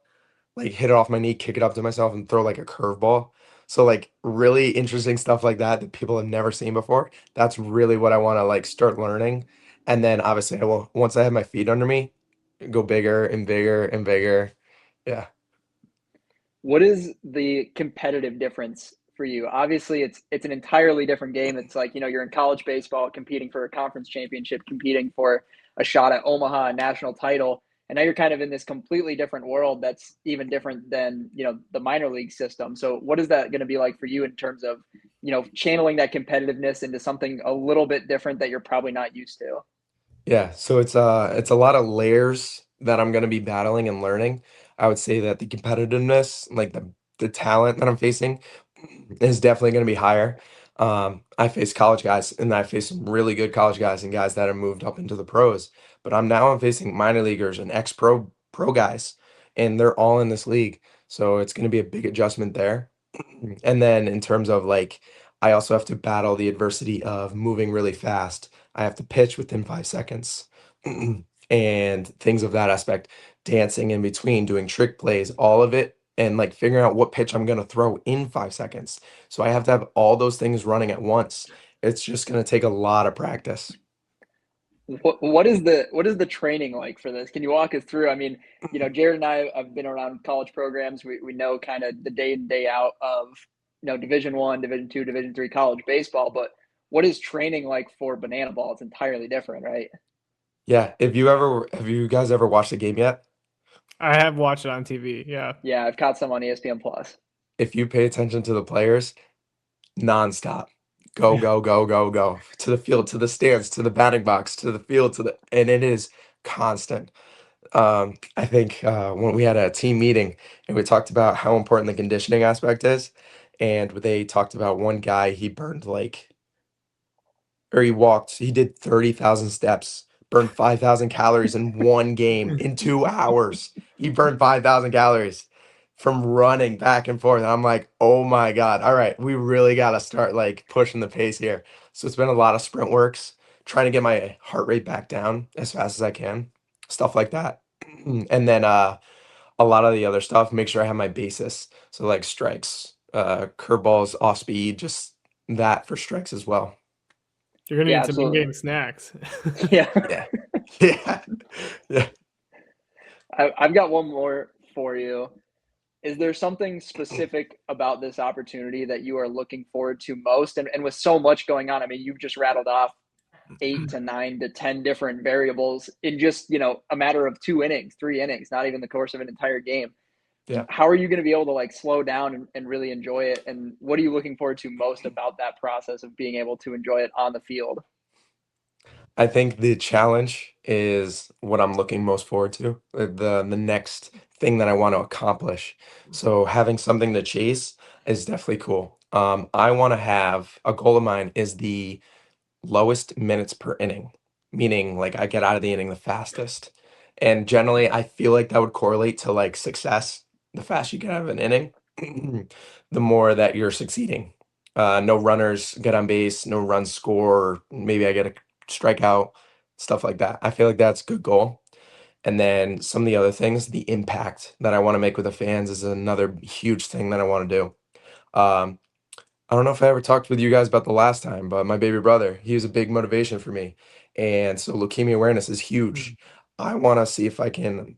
Like hit it off my knee, kick it up to myself and throw like a curveball. So like really interesting stuff like that that people have never seen before. That's really what I want to like start learning. And then obviously I will, once I have my feet under me, go bigger and bigger and bigger. Yeah. What is the competitive difference for you? Obviously, it's an entirely different game. It's like, you're in college baseball competing for a conference championship, competing for a shot at Omaha, a national title. And now you're kind of in this completely different world that's even different than, the minor league system. So what is that going to be like for you in terms of, channeling that competitiveness into something a little bit different that you're probably not used to? Yeah, so it's a lot of layers that I'm gonna be battling and learning. I would say that the competitiveness, like the talent that I'm facing, is definitely gonna be higher. I face college guys, and I face some really good college guys and guys that have moved up into the pros. But I'm facing minor leaguers and ex-pro guys, and they're all in this league. So it's gonna be a big adjustment there. And then in terms of like, I also have to battle the adversity of moving really fast. I have to pitch within 5 seconds and things of that aspect, dancing in between, doing trick plays, all of it, and like figuring out what pitch I'm going to throw in 5 seconds. So I have to have all those things running at once. It's just going to take a lot of practice. What is the training like for this? Can you walk us through? I mean, Jared and I have been around college programs. We know kind of the day in, day out of, Division I, Division II, Division III college baseball, but what is training like for banana ball? It's entirely different, right? Yeah. Have you guys ever watched a game yet? I have watched it on TV. Yeah. Yeah, I've caught some on ESPN Plus. If you pay attention to the players, nonstop. Go, go, go, go, go to the field, to the stands, to the batting box, to the field, and it is constant. I think when we had a team meeting and we talked about how important the conditioning aspect is, and they talked about one guy, he burned like, or he did 30,000 steps, burned 5,000 calories in one game in 2 hours. He burned 5,000 calories from running back and forth. And I'm like, oh my God. All right, we really got to start like pushing the pace here. So it's been a lot of sprint works, trying to get my heart rate back down as fast as I can, stuff like that. And then a lot of the other stuff, make sure I have my basis. So like strikes, curveballs, off speed, just that for strikes as well. You're gonna Yeah, need some absolutely. in-game snacks. Yeah. Yeah. Yeah. Yeah. I've got one more for you. Is there something specific about this opportunity that you are looking forward to most? And with so much going on, I mean, you've just rattled off 8 to 9 to 10 different variables in just, a matter of 2 innings, 3 innings, not even the course of an entire game. Yeah. How are you going to be able to like slow down and really enjoy it? And what are you looking forward to most about that process of being able to enjoy it on the field? I think the challenge is what I'm looking most forward to, the next thing that I want to accomplish. So having something to chase is definitely cool. I want to have a goal of mine is the lowest minutes per inning, meaning like I get out of the inning the fastest. And generally, I feel like that would correlate to like success. The faster you get out of an inning, the more that you're succeeding. No runners get on base, no runs score, maybe I get a strikeout, stuff like that. I feel like that's a good goal. And then some of the other things, the impact that I want to make with the fans is another huge thing that I want to do. I don't know if I ever talked with you guys about the last time, but my baby brother, he was a big motivation for me. And so leukemia awareness is huge. I want to see if I can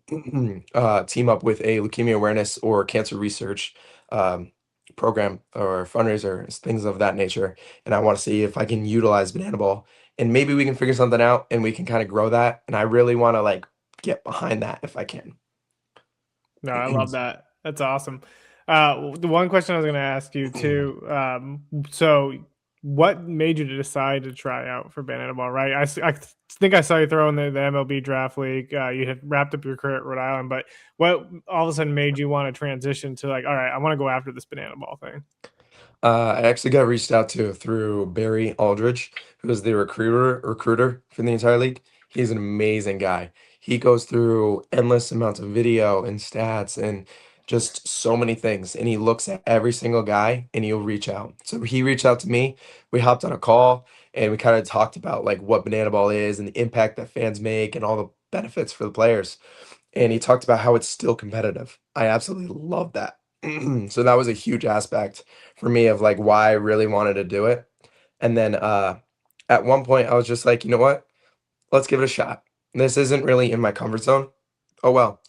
team up with a leukemia awareness or cancer research um, program or fundraiser, things of that nature. And I want to see if I can utilize Banana Ball and maybe we can figure something out and we can kind of grow that. And I really want to like get behind that if I can. No, I love that. That's awesome. The one question I was going to ask you too. So, what made you to decide to try out for Banana Ball? Right, I think I saw you throw in the MLB Draft League. You had wrapped up your career at Rhode Island, but what all of a sudden made you want to transition to like, all right, I want to go after this Banana Ball thing? I actually got reached out to through Barry Aldridge, who is the recruiter for the entire league. He's an amazing guy. He goes through endless amounts of video and stats and just so many things. And he looks at every single guy and he'll reach out. So he reached out to me. We hopped on a call and we kind of talked about like what Banana Ball is and the impact that fans make and all the benefits for the players. And he talked about how it's still competitive. I absolutely love that. So that was a huge aspect for me of like why I really wanted to do it. And then at one point I was just like, you know what? Let's give it a shot. This isn't really in my comfort zone. Oh well.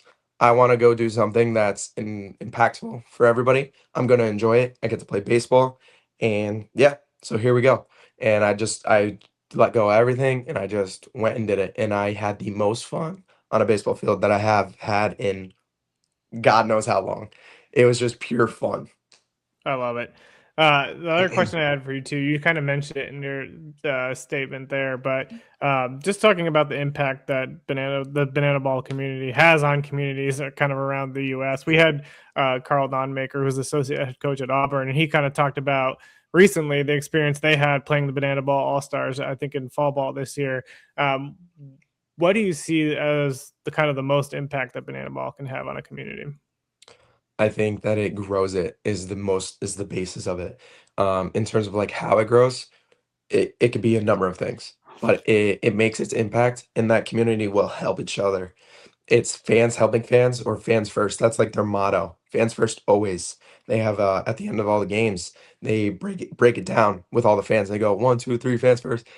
I want to go do something that's impactful for everybody. I'm going to enjoy it. I get to play baseball and yeah, so here we go. And I let go of everything and I just went and did it and I had the most fun on a baseball field that I have had in God knows how long. It was just pure fun. I love it. The other question I had for you too, you kind of mentioned it in your statement there, but just talking about the impact that the banana ball community has on communities kind of around the U.S. We had Carl Donmaker, who's associate head coach at Auburn, and he kind of talked about recently the experience they had playing the Banana Ball All Stars, I think in fall ball this year. What do you see as the kind of the most impact that Banana Ball can have on a community? I think that it grows it is the basis of it. In terms of like how it grows, it could be a number of things, but it makes its impact and that community will help each other. It's fans helping fans or fans first. That's like their motto. Fans first always. They have at the end of all the games, they break it down with all the fans. They go one, two, three, fans first.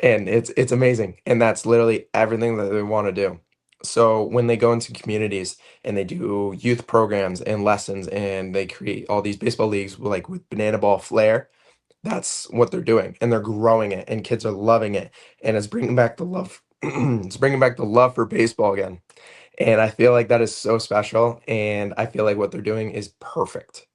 And it's amazing. And that's literally everything that they want to do. So when they go into communities and they do youth programs and lessons and they create all these baseball leagues like with banana ball flair, that's what they're doing and they're growing it and kids are loving it and it's bringing back the love it's bringing back the love for baseball again. And I feel like that is so special and I feel like what they're doing is perfect.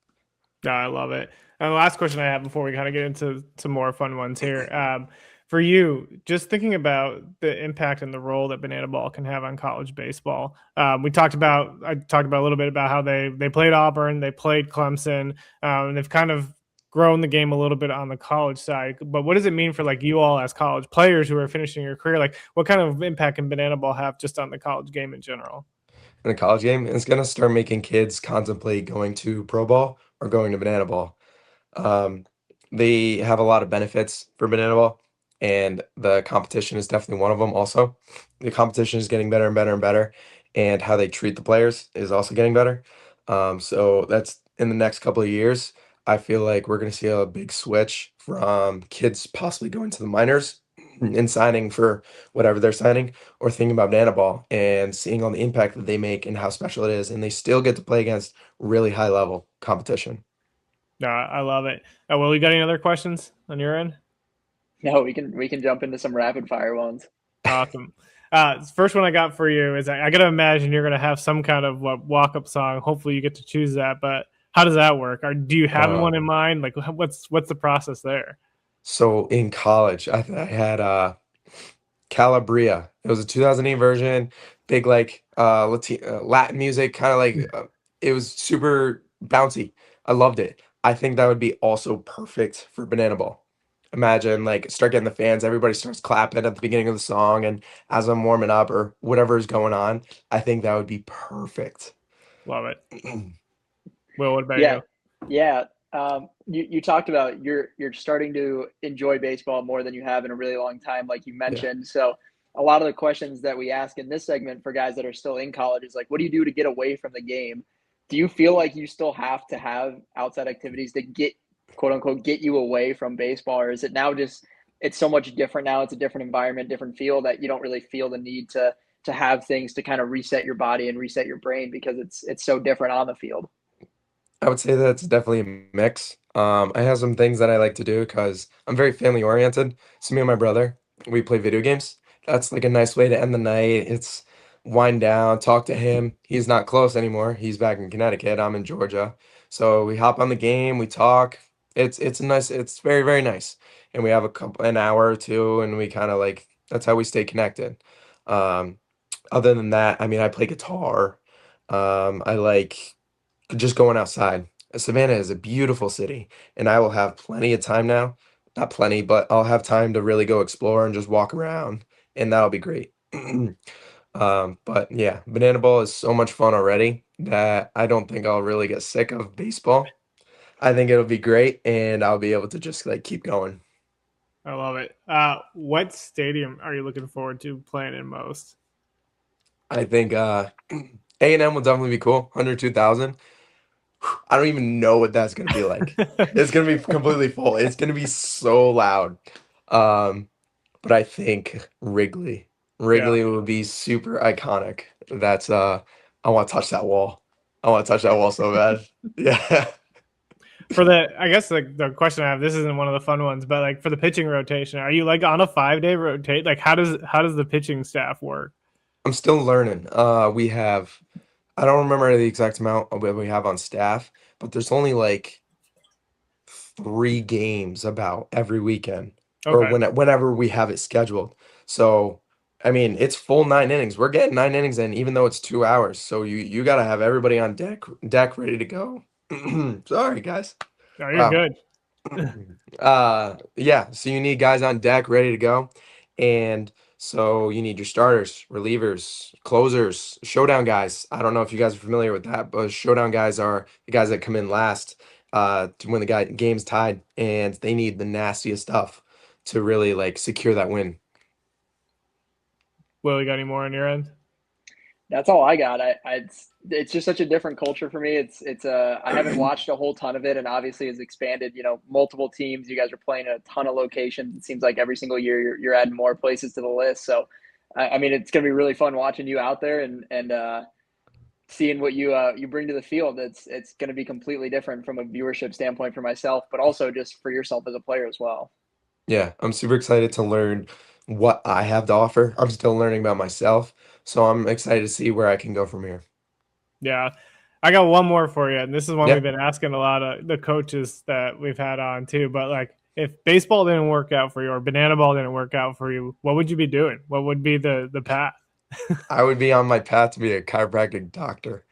No, I love it. And the last question I have before we kind of get into some more fun ones here. For you, just thinking about the impact and the role that Banana Ball can have on college baseball. I talked about a little bit about how they played Auburn, they played Clemson, and they've kind of grown the game a little bit on the college side. But what does it mean for like you all as college players who are finishing your career? Like, what kind of impact can Banana Ball have just on the college game in general? In a college game, it's gonna start making kids contemplate going to pro ball or going to banana ball. Um, they have a lot of benefits for banana ball, and the competition is definitely one of them. Also, the competition is getting better and better and better, and how they treat the players is also getting better. So that's in the next couple of years. I feel like we're going to see a big switch from kids possibly going to the minors and signing for whatever they're signing, or thinking about banana ball and seeing all the impact that they make and how special it is, and they still get to play against really high level competition. No, I love it. Will, you got any other questions on your end? No, we can jump into some rapid fire ones. Awesome. First one I got for you is I got to imagine you're going to have some kind of walk up song. Hopefully you get to choose that, but how does that work? Or do you have one in mind? Like what's the process there? So in college, I had Calabria. It was a 2008 version, big like Latin music, kind of like it was super bouncy. I loved it. I think that would be also perfect for Banana Ball. imagine like start getting the fans, everybody starts clapping at the beginning of the song, and as I'm warming up or whatever is going on, I think that would be perfect. Love it. Will, what about Yeah, you? yeah. You talked about you're starting to enjoy baseball more than you have in a really long time, like you mentioned. So a lot of the questions that we ask in this segment for guys that are still in college is like, what do you do to get away from the game? Do you feel like you still have to have outside activities to get, quote unquote, get you away from baseball? Or is it now just, it's so much different now, it's a different environment, different feel, that you don't really feel the need to have things to kind of reset your body and reset your brain because it's so different on the field? I would say that it's definitely a mix. I have some things that I like to do because I'm very family oriented. So me and my brother, we play video games. That's like a nice way to end the night. It's wind down, talk to him. He's not close anymore. He's back in Connecticut. I'm in Georgia. So we hop on the game, we talk. It's a nice, it's very, very nice. And we have an hour or two, and we kind of like that's how we stay connected. Um, Other than that, I mean, I play guitar. I like just going outside. Savannah is a beautiful city, and I will have plenty of time now. Not plenty, but I'll have time to really go explore and just walk around, and that'll be great. But yeah, banana ball is so much fun already that I don't think I'll really get sick of baseball. I think it'll be great, and I'll be able to just like keep going. I love it. What stadium are you looking forward to playing in most? I think A&M will definitely be cool. 102,000. I don't even know what that's gonna be like. It's gonna be completely full. It's gonna be so loud. Um, but I think Wrigley. Wrigley will be super iconic. That's I want to touch that wall. I want to touch that wall so bad. Yeah. For the, I guess the question I have, this isn't one of the fun ones, but like for the pitching rotation, are you like on a 5-day rotate? Like how does the pitching staff work? I'm still learning. We have I don't remember the exact amount of what we have on staff, but there's only like 3 games about every weekend or Okay. whenever we have it scheduled. So, I mean, it's full 9 innings. We're getting 9 innings in, even though it's 2 hours. So you got to have everybody on deck ready to go. Sorry, guys. No, you're Wow. good. Yeah. So you need guys on deck ready to go, and so you need your starters, relievers, closers, showdown guys. I don't know if you guys are familiar with that, but showdown guys are the guys that come in last to when the game's tied, and they need the nastiest stuff to really like secure that win. Will, you got any more on your end? That's all I got. It's just such a different culture for me. I haven't watched a whole ton of it, and obviously has expanded. You know, multiple teams. You guys are playing a ton of locations. It seems like every single year you're adding more places to the list. So, I mean, it's gonna be really fun watching you out there and seeing what you bring to the field. It's gonna be completely different from a viewership standpoint for myself, but also just for yourself as a player as well. Yeah, I'm super excited to learn what I have to offer. I'm still learning about myself, so I'm excited to see where I can go from here. Yeah. I got one more for you, and this is one Yeah. we've been asking a lot of the coaches that we've had on too. But like, if baseball didn't work out for you or banana ball didn't work out for you, what would you be doing? What would be the path? I would be on my path to be a chiropractic doctor.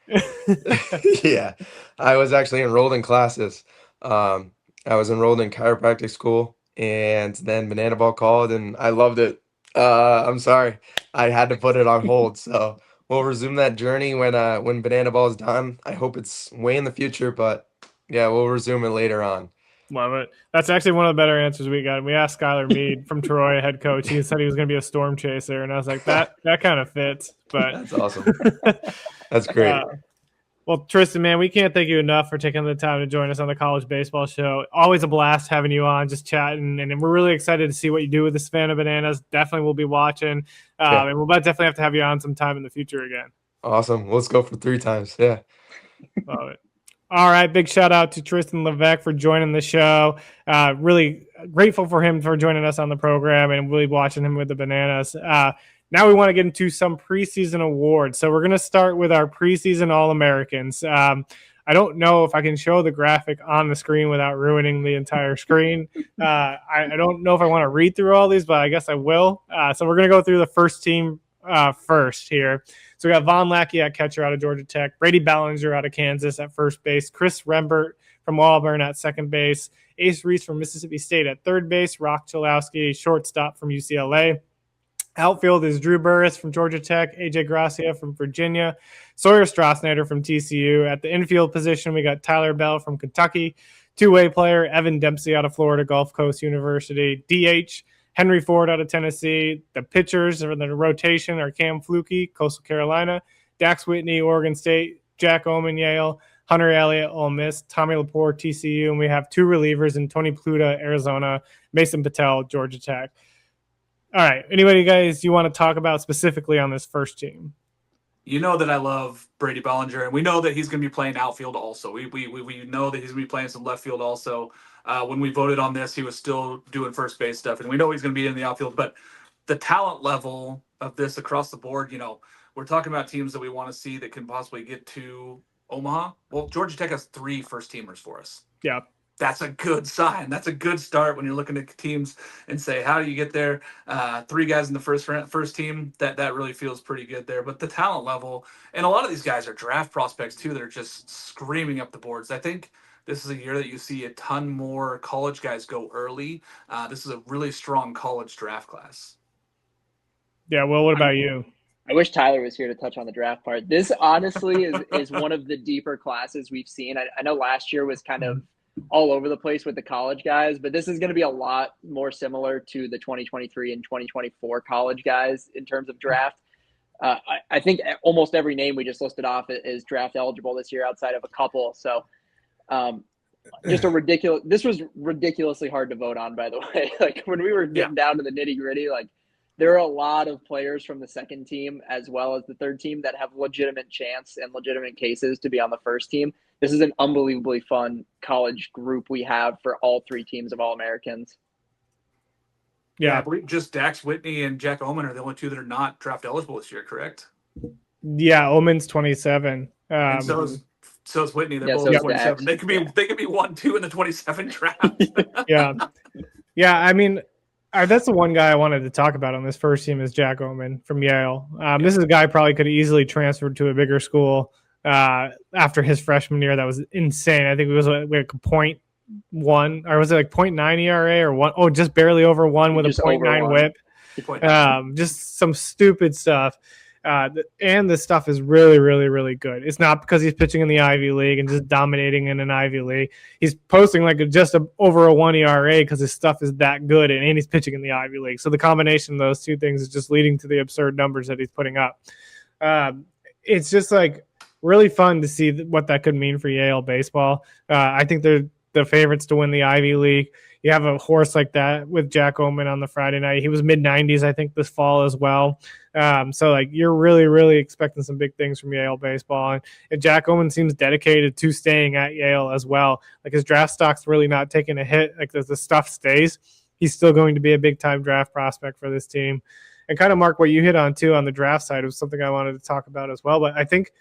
Yeah, I was actually enrolled in classes. I was enrolled in chiropractic school, and then banana ball called, and I loved it. I'm sorry, I had to put it on hold. So we'll resume that journey when banana ball is done. I hope it's way in the future, but yeah, we'll resume it later on. Love it. That's actually one of the better answers we got. We asked Skylar Mead from Troy, head coach. He said he was going to be a storm chaser, and I was like, that kind of fits. But That's awesome. That's great. Well, Trystan, man, we can't thank you enough for taking the time to join us on the College Baseball Show. Always a blast having you on, just chatting, and we're really excited to see what you do with the Savannah Bananas. Definitely we'll be watching, and we'll definitely have to have you on sometime in the future again. Awesome. Let's go for 3 times. Yeah. Love it. All right, big shout out to Trystan Levesque for joining the show. Really grateful for him for joining us on the program and really watching him with the Bananas. Now we want to get into some preseason awards. So we're going to start with our preseason All-Americans. I don't know if I can show the graphic on the screen without ruining the entire screen. I don't know if I want to read through all these, but I guess I will. So we're going to go through the first team first here. So we got Von Lackey at catcher out of Georgia Tech, Brady Ballinger out of Kansas at first base, Chris Rembert from Auburn at second base, Ace Reese from Mississippi State at third base, Rock Chalowski, shortstop from UCLA. Outfield is Drew Burris from Georgia Tech, AJ Gracia from Virginia, Sawyer Strasnader from TCU. At the infield position, we got Tyler Bell from Kentucky, two-way player Evan Dempsey out of Florida Gulf Coast University, DH Henry Ford out of Tennessee. The pitchers for the rotation are Cam Fluke, Coastal Carolina, Dax Whitney, Oregon State, Jack Oman, Yale, Hunter Elliott, Ole Miss, Tommy Laporte, TCU, and we have two relievers in Tony Pluta, Arizona, Mason Patel, Georgia Tech. All right. Anybody, guys, you want to talk about specifically on this first team? You know that I love Brady Bellinger, and we know that he's going to be playing outfield also. We know that he's going to be playing some left field also. When we voted on this, he was still doing first base stuff, and we know he's going to be in the outfield. But the talent level of this across the board, we're talking about teams that we want to see that can possibly get to Omaha. Well, Georgia Tech has 3 first-teamers for us. Yeah. That's a good sign. That's a good start when you're looking at teams and say, how do you get there? 3 guys in the first team, that really feels pretty good there. But the talent level, and a lot of these guys are draft prospects too that are just screaming up the boards. I think this is a year that you see a ton more college guys go early. This is a really strong college draft class. Yeah, well, what about you? I wish Tyler was here to touch on the draft part. This honestly is one of the deeper classes we've seen. I know last year was kind of all over the place with the college guys, but this is going to be a lot more similar to the 2023 and 2024 college guys in terms of draft. I think almost every name we just listed off is draft eligible this year outside of a couple. So this was ridiculously hard to vote on, by the way. Like when we were getting down to the nitty gritty, like there are a lot of players from the second team as well as the third team that have legitimate chance and legitimate cases to be on the first team. This is an unbelievably fun college group we have for all 3 teams of All-Americans. Yeah, I believe just Dax Whitney and Jack Oman are the only 2 that are not draft eligible this year, correct? Yeah, Oman's 27. And so is Whitney. They're both 27. They could be 1-2 in the 27 draft. Yeah. I mean, that's the one guy I wanted to talk about on this first team is Jack Oman from Yale. This is a guy probably could have easily transferred to a bigger school after his freshman year. That was insane. I think it was like 0.1, or was it like 0.9 ERA or 1? Oh, just barely over 1 with a 0.9 whip. Just some stupid stuff. And this stuff is really, really, really good. It's not because he's pitching in the Ivy League and just dominating in an Ivy League. He's posting like over a 1 ERA because his stuff is that good, and he's pitching in the Ivy League. So the combination of those 2 things is just leading to the absurd numbers that he's putting up. It's just like really fun to see what that could mean for Yale baseball. I think they're the favorites to win the Ivy League. You have a horse like that with Jack Oman on the Friday night. He was mid-90s, I think, this fall as well. So, like, you're really, really expecting some big things from Yale baseball. And Jack Oman seems dedicated to staying at Yale as well. Like, his draft stock's really not taking a hit. Like, as the stuff stays, he's still going to be a big-time draft prospect for this team. And kind of, Mark, what you hit on, too, on the draft side was something I wanted to talk about as well. But I think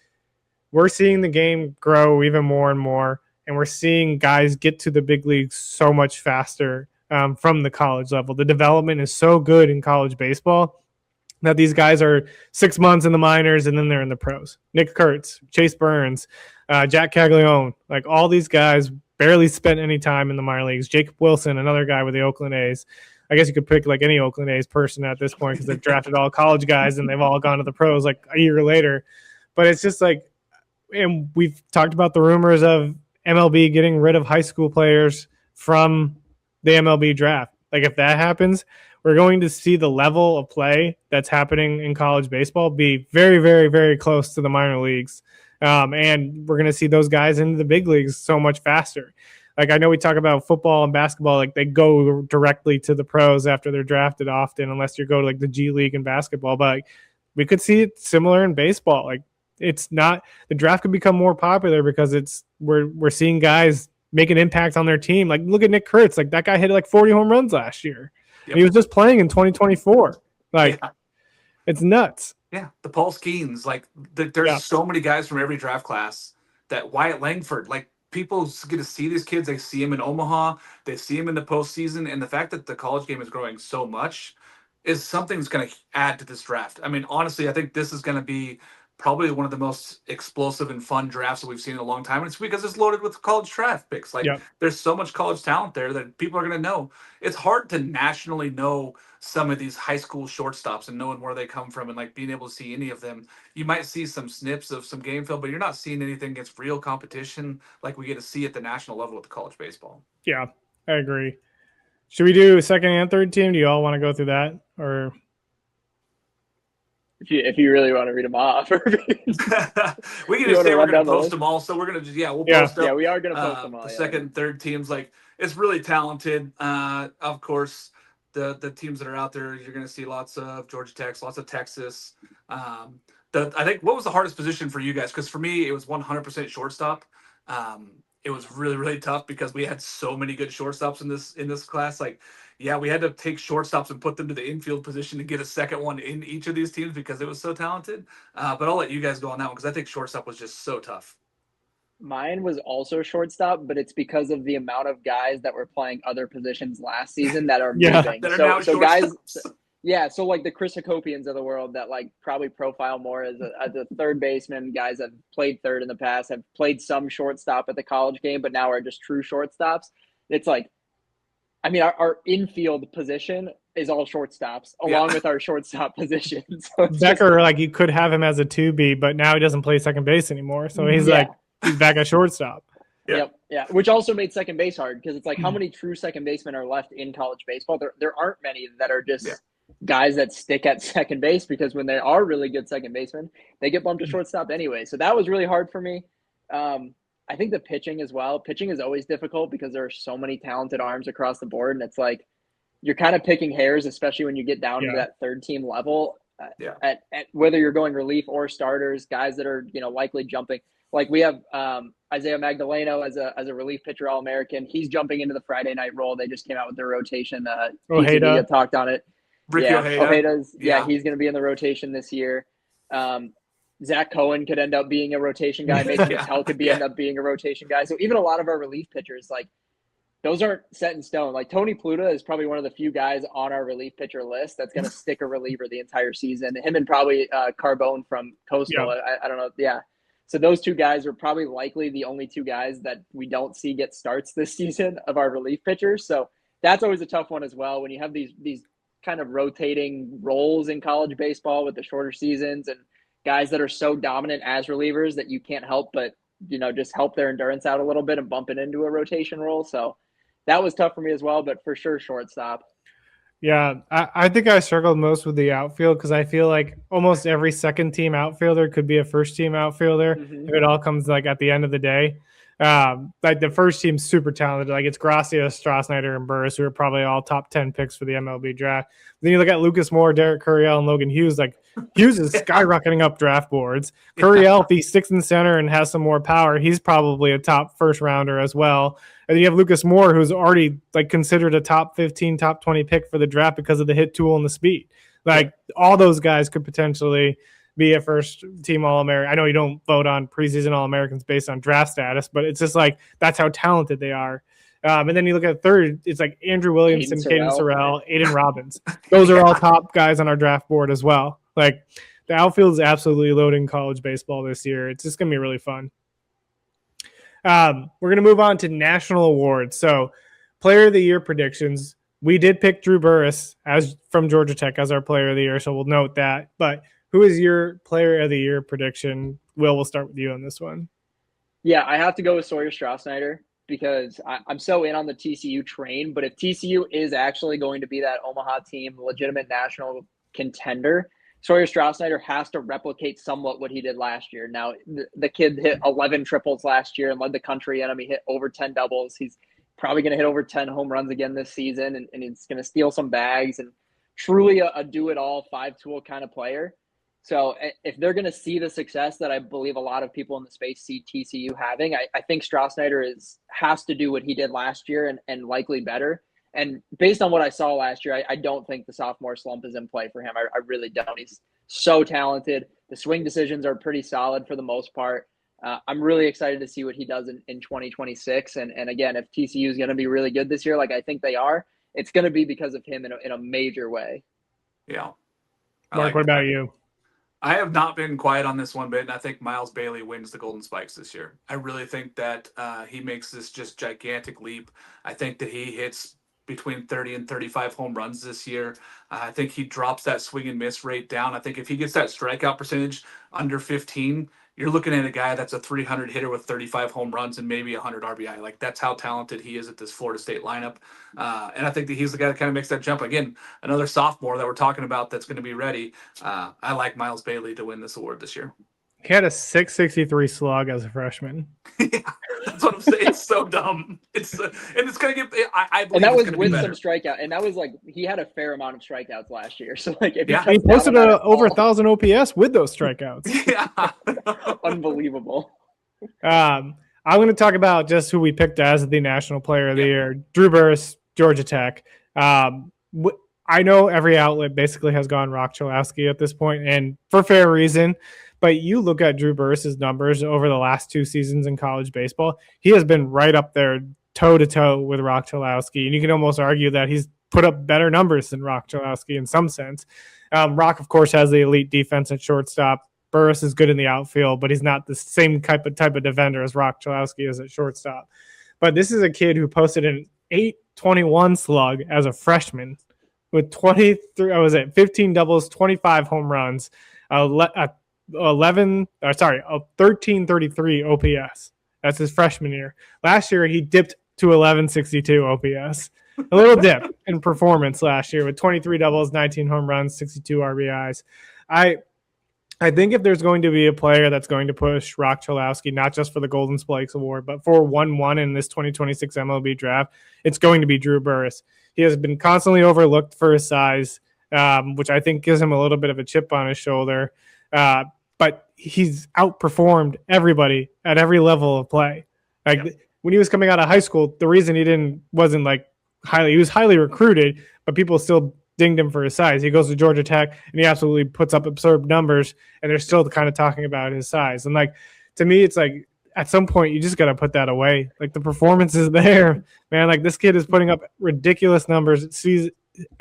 we're seeing the game grow even more and more. And we're seeing guys get to the big leagues so much faster from the college level. The development is so good in college baseball that these guys are 6 months in the minors and then they're in the pros. Nick Kurtz, Chase Burns, Jack Caglione, like all these guys barely spent any time in the minor leagues. Jacob Wilson, another guy with the Oakland A's. I guess you could pick like any Oakland A's person at this point because they've drafted all college guys and they've all gone to the pros like a year later. But it's just like, and we've talked about the rumors of MLB getting rid of high school players from the MLB draft. Like if that happens, we're going to see the level of play that's happening in college baseball be very, very, very close to the minor leagues. And we're going to see those guys into the big leagues so much faster. Like I know we talk about football and basketball, like they go directly to the pros after they're drafted often, unless you go to like the G League and basketball. But like, we could see it similar in baseball. Like it's not, the draft could become more popular because we're seeing guys make an impact on their team. Like look at Nick Kurtz, like that guy hit like 40 home runs last year. Yep. He was just playing in 2024. Like it's nuts. Yeah, the Paul Skeens, like there's so many guys from every draft class. That Wyatt Langford, like people get to see these kids. They see him in Omaha. They see him in the postseason. And the fact that the college game is growing so much is something that's going to add to this draft. I mean, honestly, I think this is going to be probably one of the most explosive and fun drafts that we've seen in a long time. And it's because it's loaded with college draft picks. Like, there's so much college talent there that people are going to know. It's hard to nationally know some of these high school shortstops and knowing where they come from and like being able to see any of them. You might see some snips of some game film, but you're not seeing anything against real competition like we get to see at the national level with the college baseball. Yeah, I agree. Should we do second and third team? Do you all want to go through that, or if you really want to read them off? We can just say we're going to post them all. So we're going to just we'll post up. Yeah, we are going to post them all. The second and third teams, like, it's really talented. Of course, the teams that are out there, you're going to see lots of Georgia Tech, lots of Texas. I think, what was the hardest position for you guys? Because for me, it was 100% shortstop. It was really, really tough because we had so many good shortstops in this class. Like, we had to take shortstops and put them to the infield position to get a second one in each of these teams because it was so talented. But I'll let you guys go on that one because I think shortstop was just so tough. Mine was also shortstop, but it's because of the amount of guys that were playing other positions last season that are moving. That are now so guys, so like the Chris Hakopians of the world that like probably profile more as a third baseman, guys that have played third in the past, have played some shortstop at the college game, but now are just true shortstops. It's like, I mean, our infield position is all shortstops along with our shortstop position. So Becker, like, you could have him as a 2B, but now he doesn't play second base anymore. So he's he's back at shortstop. Yeah. Which also made second base hard because it's like, how many true second basemen are left in college baseball? There aren't many that are just guys that stick at second base, because when they are really good second basemen, they get bumped to shortstop anyway. So that was really hard for me. I think the pitching as well. Pitching is always difficult because there are so many talented arms across the board. And it's like, you're kind of picking hairs, especially when you get down to that third team level at whether you're going relief or starters, guys that are, likely jumping. Like we have Isaiah Magdaleno as a relief pitcher All-American. He's jumping into the Friday night role. They just came out with their rotation. Ojeda talked on it. Ojeda's, he's going to be in the rotation this year. Zach Cohen could end up being a rotation guy. Mason Patel could end up being a rotation guy. So even a lot of our relief pitchers, like, those aren't set in stone. Like Tony Pluta is probably one of the few guys on our relief pitcher list that's going to stick a reliever the entire season. Him and probably Carbone from Coastal. I don't know. Yeah. So those two guys are probably likely the only two guys that we don't see get starts this season of our relief pitchers. So that's always a tough one as well. When you have these kind of rotating roles in college baseball with the shorter seasons and guys that are so dominant as relievers that you can't help but, just help their endurance out a little bit and bump it into a rotation role. So that was tough for me as well, but for sure shortstop. Yeah, I think I struggled most with the outfield because I feel like almost every second team outfielder could be a first team outfielder if it all comes like at the end of the day. Like the first team's super talented. Like it's Gracia, Strasnyder, and Burris, who are probably all top 10 picks for the MLB draft. Then you look at Lucas Moore, Derek Curiel, and Logan Hughes. Like Hughes is skyrocketing up draft boards. Curiel, if he sticks in center and has some more power, he's probably a top first rounder as well. And then you have Lucas Moore, who's already like considered a top 15, top 20 pick for the draft because of the hit tool and the speed. Like all those guys could potentially be a first team All-American. I know you don't vote on preseason All-Americans based on draft status, but it's just like that's how talented they are. And then you look at third, it's like Andrew Williamson, Caden Sorrell, Aiden Robbins. Those are all top guys on our draft board as well. Like the outfield is absolutely loading college baseball this year. It's just going to be really fun. We're going to move on to national awards. So player of the year predictions. We did pick Drew Burris from Georgia Tech as our player of the year, so we'll note that. But who is your player of the year prediction? Will, we'll start with you on this one. Yeah, I have to go with Sawyer Strasnyder because I'm so in on the TCU train. But if TCU is actually going to be that Omaha team, legitimate national contender, Sawyer Strasnyder has to replicate somewhat what he did last year. Now, the kid hit 11 triples last year and led the country in them. He hit over 10 doubles. He's probably going to hit over 10 home runs again this season, and he's going to steal some bags and truly a do-it-all, five-tool kind of player. So if they're going to see the success that I believe a lot of people in the space see TCU having, I think Strasnyder has to do what he did last year and likely better. And based on what I saw last year, I don't think the sophomore slump is in play for him. I really don't. He's so talented. The swing decisions are pretty solid for the most part. I'm really excited to see what he does in 2026. And again, if TCU is going to be really good this year, like I think they are, it's going to be because of him in a major way. Yeah. Mark, what about you? I have not been quiet on this one bit, and I think Miles Bailey wins the Golden Spikes this year. I really think that he makes this just gigantic leap. I think that he hits between 30 and 35 home runs this year. I think he drops that swing and miss rate down. I think if he gets that strikeout percentage under 15, you're looking at a guy that's a 300 hitter with 35 home runs and maybe 100 RBI. Like, that's how talented he is at this Florida State lineup. And I think that he's the guy that kind of makes that jump. Again, another sophomore that we're talking about that's going to be ready. I like Miles Bailey to win this award this year. He had a 663 slug as a freshman. Yeah, that's what I'm saying. It's so dumb. And it's going to get. I believe And that was it's with be some better. strikeout, and that was like he had a fair amount of strikeouts last year. So like, if Yeah. He cuts down posted on that over at all, 1,000 OPS with those strikeouts. Yeah. unbelievable. I'm going to talk about just who we picked as the National Player of the Year. Drew Burress, Georgia Tech. I know every outlet basically has gone Rock Chalowski at this point, and for fair reason. But you look at Drew Burress's numbers over the last 2 seasons in college baseball, he has been right up there toe-to-toe with Rock Chalowski, and you can almost argue that he's put up better numbers than Rock Chalowski in some sense. Rock, of course, has the elite defense at shortstop. Burress is good in the outfield, but he's not the same type of defender as Rock Chalowski is at shortstop. But this is a kid who posted an 821 slug as a freshman with 15 doubles, 25 home runs, 1333 OPS. That's his freshman year. Last year, he dipped to 1162 OPS. A little dip in performance last year with 23 doubles, 19 home runs, 62 RBIs. I think if there's going to be a player that's going to push Rock Chalowski, not just for the Golden Spikes Award, but for 1-1 in this 2026 MLB draft, it's going to be Drew Burress. He has been constantly overlooked for his size, which I think gives him a little bit of a chip on his shoulder. But he's outperformed everybody at every level of play. When he was coming out of high school, the reason he wasn't he was highly recruited, but people still dinged him for his size. He goes to Georgia Tech and he absolutely puts up absurd numbers, and they're still kind of talking about his size. And to me, it's like at some point you just got to put that away. Like, the performance is there, man. Like, this kid is putting up ridiculous numbers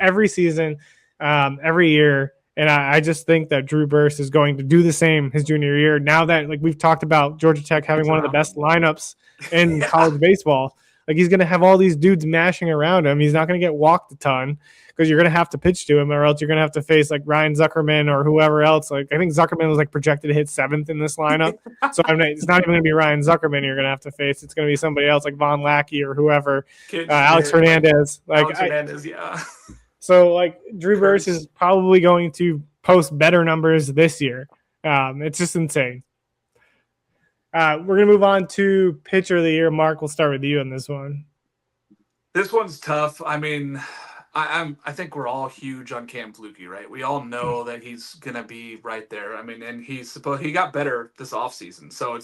every season, every year. And I just think that Drew Burress is going to do the same his junior year. Now that we've talked about Georgia Tech having one of the best lineups in college baseball, he's going to have all these dudes mashing around him. He's not going to get walked a ton because you're going to have to pitch to him, or else you're going to have to face Ryan Zuckerman or whoever else. I think Zuckerman was projected to hit 7th in this lineup. So it's not even going to be Ryan Zuckerman you're going to have to face. It's going to be somebody else like Von Lackey or whoever, Alex Hernandez. Alex Hernandez, yeah. So, Drew Burress is probably going to post better numbers this year. It's just insane. We're going to move on to Pitcher of the Year. Mark, we'll start with you on this one. This one's tough. I mean, I think we're all huge on Cam Flukie, right? We all know that he's going to be right there. I mean, and he got better this offseason. So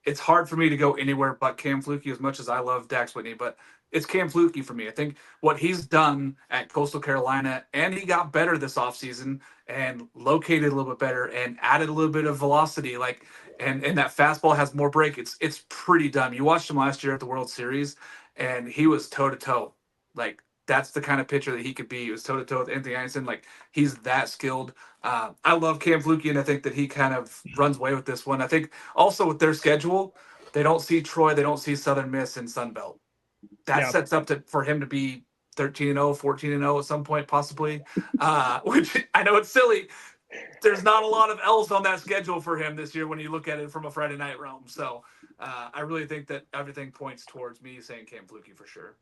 it's hard for me to go anywhere but Cam Flukie, as much as I love Dax Whitney, but it's Cam Flukie for me. I think what he's done at Coastal Carolina, and he got better this offseason and located a little bit better and added a little bit of velocity, and that fastball has more break. It's pretty dumb. You watched him last year at the World Series, and he was toe-to-toe. That's the kind of pitcher that he could be. He was toe-to-toe with Anthony Anderson. He's that skilled. I love Cam Flukie, and I think that he kind of runs away with this one. I think also with their schedule, they don't see Troy, they don't see Southern Miss and Sun Belt. That sets up for him to be 13-0, 14-0 at some point, possibly, which I know it's silly. There's not a lot of L's on that schedule for him this year when you look at it from a Friday night realm. So I really think that everything points towards me saying Cam Flukie for sure.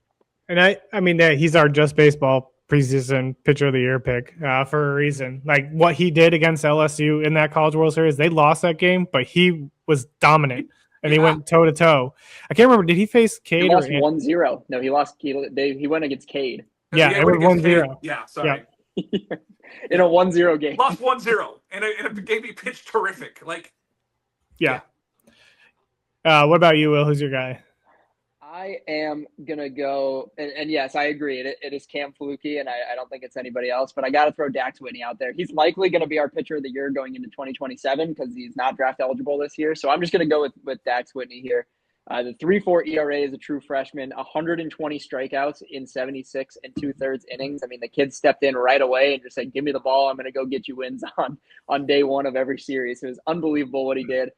And I mean, he's our Just Baseball preseason Pitcher of the Year pick for a reason. What he did against LSU in that College World Series, they lost that game, but he was dominant. And he went toe-to-toe. I can't remember. Did he face Cade? He lost 1-0. No, he lost. He went against Cade. Yeah, it was 1-0. Yeah, sorry. Yeah. In a 1-0 game. Lost 1-0 in a game he pitched terrific. Yeah. What about you, Will? Who's your guy? I am going to go, and yes, I agree. It is Cam Flukie, and I don't think it's anybody else, but I got to throw Dax Whitney out there. He's likely going to be our Pitcher of the Year going into 2027 because he's not draft eligible this year. So I'm just going to go with Dax Whitney here. The 3.4 ERA is a true freshman, 120 strikeouts in 76 and 2/3 innings. I mean, the kid stepped in right away and just said, give me the ball. I'm going to go get you wins on day one of every series. It was unbelievable what he did.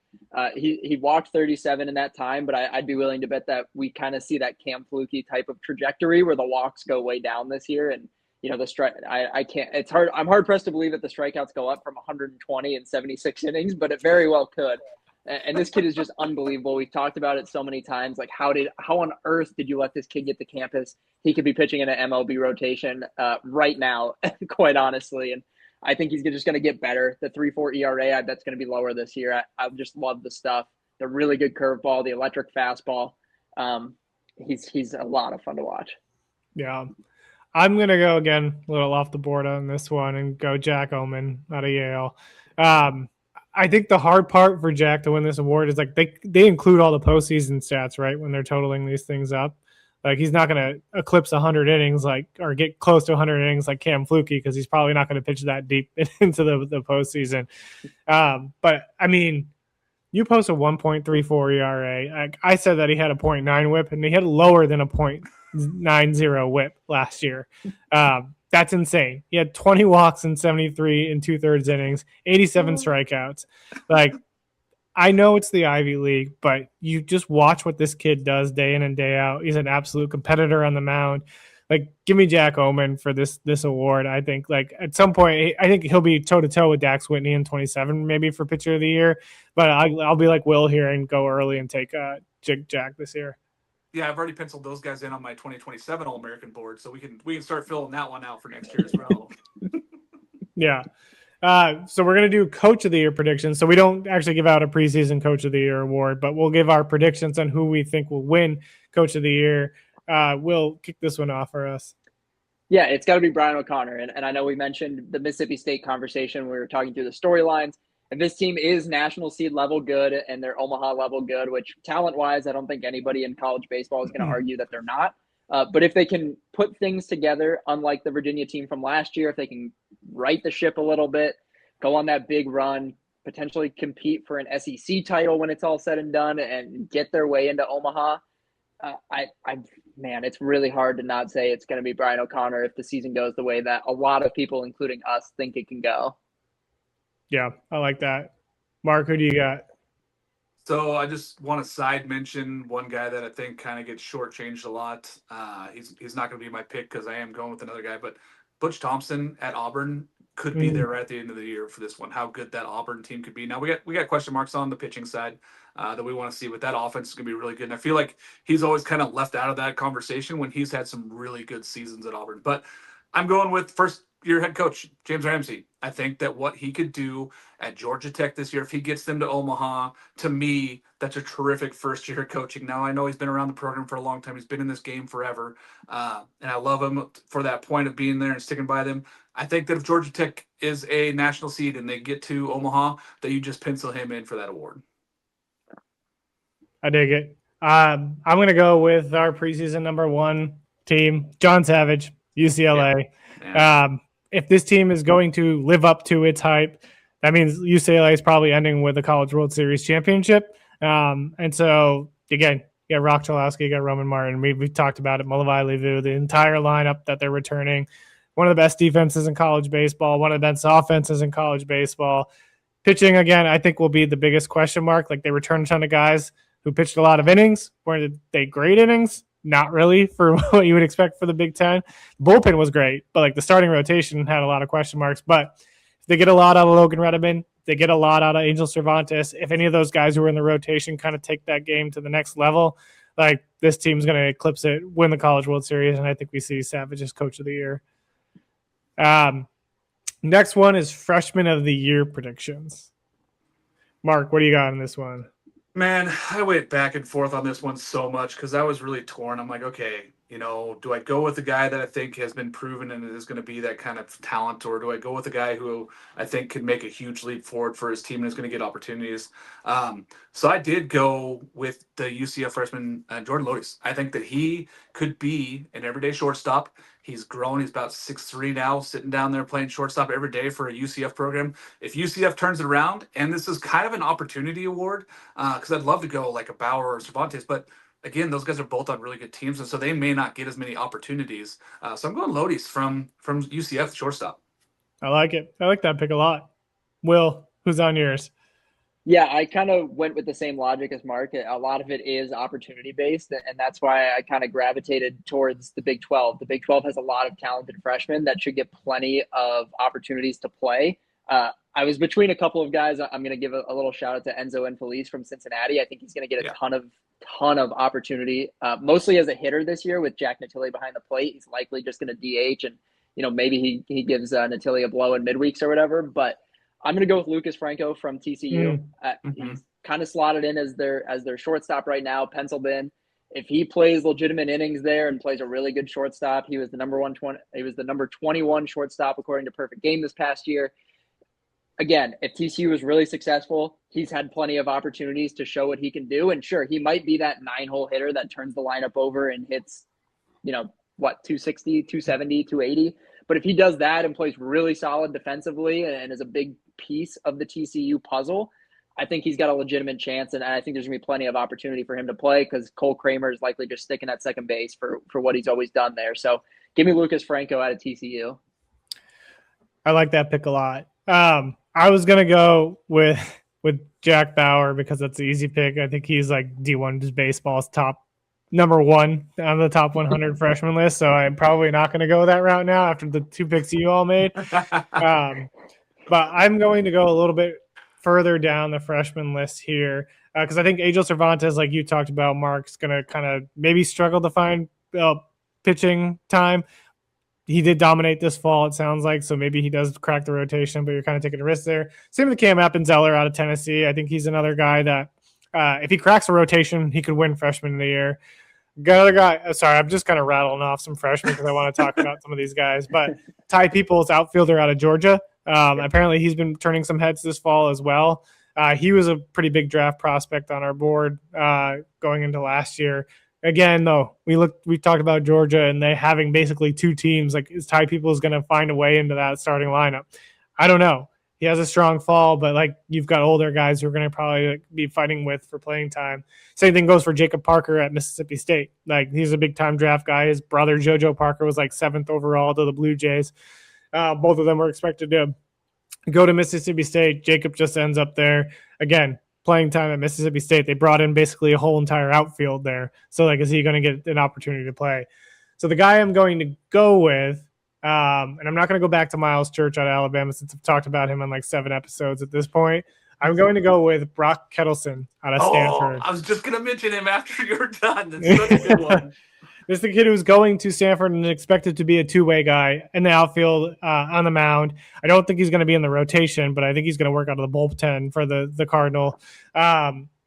He walked 37 in that time, but I'd be willing to bet that we kind of see that Cam Flukie type of trajectory where the walks go way down this year. And, I can't, it's hard. I'm hard pressed to believe that the strikeouts go up from 120 in 76 innings, but it very well could. And this kid is just unbelievable. We've talked about it so many times. Like, how on earth did you let this kid get to campus? He could be pitching in an MLB rotation right now, quite honestly. And I think he's just going to get better. The 3.4 ERA, I bet's going to be lower this year. I just love the stuff. The really good curveball, the electric fastball. He's a lot of fun to watch. Yeah. I'm going to go again a little off the board on this one and go Jack Oman out of Yale. I think the hard part for Jack to win this award is like they include all the postseason stats, right, when they're totaling these things up. Like, he's not going to eclipse 100 innings or get close to 100 innings like Cam Flukie, because he's probably not going to pitch that deep into the postseason. But, I mean, you post a 1.34 ERA. I said that he had a 0.9 whip, and he had lower than a 0.90 whip last year. That's insane. He had 20 walks in 73 and 2/3 innings, 87 strikeouts. Like, I know it's the Ivy League, but you just watch what this kid does day in and day out. He's an absolute competitor on the mound. Like, give me Jack Oman for this award. I think, like, at some point, I think he'll be toe-to-toe with Dax Whitney in 27, maybe for pitcher of the year. But I'll be like Will here and go early and take Jack this year. Yeah, I've already penciled those guys in on my 2027 All-American board, so we can start filling that one out for next year as well. Yeah. So we're going to do Coach of the Year predictions. So we don't actually give out a preseason Coach of the Year award, but we'll give our predictions on who we think will win Coach of the Year. We'll kick this one off for us. Yeah, it's got to be Brian O'Connor. And I know we mentioned the Mississippi State conversation. We were talking through the storylines. And this team is national seed level good, and they're Omaha level good, which talent-wise, I don't think anybody in college baseball is going to argue that they're not. But if they can put things together, unlike the Virginia team from last year, if they can right the ship a little bit, go on that big run, potentially compete for an SEC title when it's all said and done, and get their way into Omaha, man, it's really hard to not say it's going to be Brian O'Connor if the season goes the way that a lot of people, including us, think it can go. Yeah, I like that. Mark, who do you got? So I just want to side mention one guy that I think kind of gets shortchanged a lot. He's not going to be my pick because I am going with another guy, but Butch Thompson at Auburn could be there right at the end of the year for this one. How good that Auburn team could be. Now we got question marks on the pitching side that we want to see, but that offense is going to be really good. And I feel like he's always kind of left out of that conversation when he's had some really good seasons at Auburn. But I'm going with first-year head coach James Ramsey. I think that what he could do at Georgia Tech this year, if he gets them to Omaha, to me, that's a terrific first-year coaching. Now, I know he's been around the program for a long time. He's been in this game forever, and I love him for that point of being there and sticking by them. I think that if Georgia Tech is a national seed and they get to Omaha, that you just pencil him in for that award. I dig it. I'm going to go with our preseason number one team, John Savage, UCLA. Yeah. If this team is going to live up to its hype, that means UCLA is probably ending with a College World Series championship. And so, again, you got Rock Chalowski, you got Roman Martin. We've talked about it, Malavai Levu, the entire lineup that they're returning. One of the best defenses in college baseball, one of the best offenses in college baseball. Pitching, again, I think will be the biggest question mark. Like, they return a ton of guys who pitched a lot of innings. Were they great innings? Not really for what you would expect for the Big Ten. The bullpen was great, but like the starting rotation had a lot of question marks. But if they get a lot out of Logan Redeman, they get a lot out of Angel Cervantes. If any of those guys who are in the rotation kind of take that game to the next level, like this team's going to eclipse it, win the College World Series, and I think we see Savage as Coach of the Year. Next one is Freshman of the Year predictions. Mark, what do you got on this one? Man, I went back and forth on this one so much because I was really torn. I'm like, okay, Do I go with the guy that I think has been proven and is going to be that kind of talent, or do I go with a guy who I think could make a huge leap forward for his team and is going to get opportunities? So I did go with the UCF freshman Jordan Lotis. I think that he could be an everyday shortstop. He's grown. He's about 6'3" now, sitting down there playing shortstop every day for a UCF program. If UCF turns it around, and this is kind of an opportunity award, because I'd love to go like a Bauer or Cervantes, but again, those guys are both on really good teams, and so they may not get as many opportunities. So I'm going Lotis from UCF shortstop. I like it. I like that pick a lot. Will, who's on yours? Yeah, I kind of went with the same logic as Mark. A lot of it is opportunity based, and that's why I kind of gravitated towards the Big 12. The Big 12 has a lot of talented freshmen that should get plenty of opportunities to play. I was between a couple of guys. I'm going to give a little shout out to Enzo Infelice from Cincinnati. I think he's going to get a ton of opportunity, mostly as a hitter this year with Jack Natili behind the plate. He's likely just going to DH, and maybe he gives Natili a blow in midweeks or whatever. But I'm going to go with Lucas Franco from TCU. He's kind of slotted in as their shortstop right now, penciled in. If he plays legitimate innings there and plays a really good shortstop, he was the number 21 shortstop according to Perfect Game this past year. Again, if TCU is really successful, he's had plenty of opportunities to show what he can do. And sure, he might be that 9-hole hitter that turns the lineup over and hits, 260, 270, 280. But if he does that and plays really solid defensively and is a big piece of the TCU puzzle, I think he's got a legitimate chance. And I think there's going to be plenty of opportunity for him to play because Cole Kramer is likely just sticking at second base for what he's always done there. So give me Lucas Franco out of TCU. I like that pick a lot. I was gonna go with Jack Bauer because that's the easy pick. I think he's like D1 baseball's top number one on the top 100 freshman list. So I'm probably not going to go that route now after the two picks you all made. But I'm going to go a little bit further down the freshman list here because I think Angel Cervantes, like you talked about, Mark's going to kind of maybe struggle to find pitching time. He did dominate this fall, it sounds like, so maybe he does crack the rotation, but you're kind of taking a risk there. Same with Cam Appenzeller out of Tennessee. I think he's another guy that if he cracks a rotation, he could win freshman of the year. Another guy, sorry, I'm just kind of rattling off some freshmen because I want to talk about some of these guys. But Ty Peoples, outfielder out of Georgia. Apparently he's been turning some heads this fall as well. He was a pretty big draft prospect on our board going into last year. Again, though, we talked about Georgia and they having basically two teams. Like, is Ty Peoples going to find a way into that starting lineup? I don't know. He has a strong fall, but like you've got older guys who are going to probably be fighting with for playing time. Same thing goes for Jacob Parker at Mississippi State. Like, he's a big time draft guy. His brother JoJo Parker was like 7th overall to the Blue Jays. Both of them were expected to go to Mississippi State. Jacob just ends up there again. Playing time at Mississippi State, they brought in basically a whole entire outfield there. So, like, is he going to get an opportunity to play? So the guy I'm going to go with, and I'm not going to go back to Miles Church out of Alabama since I've talked about him on like 7 episodes at this point. I'm going to go with Brock Kettleson out of Stanford. I was just going to mention him after you're done. That's such a good one. This is the kid who's going to Stanford and expected to be a two-way guy in the outfield on the mound. I don't think he's going to be in the rotation, but I think he's going to work out of the bullpen for the Cardinal.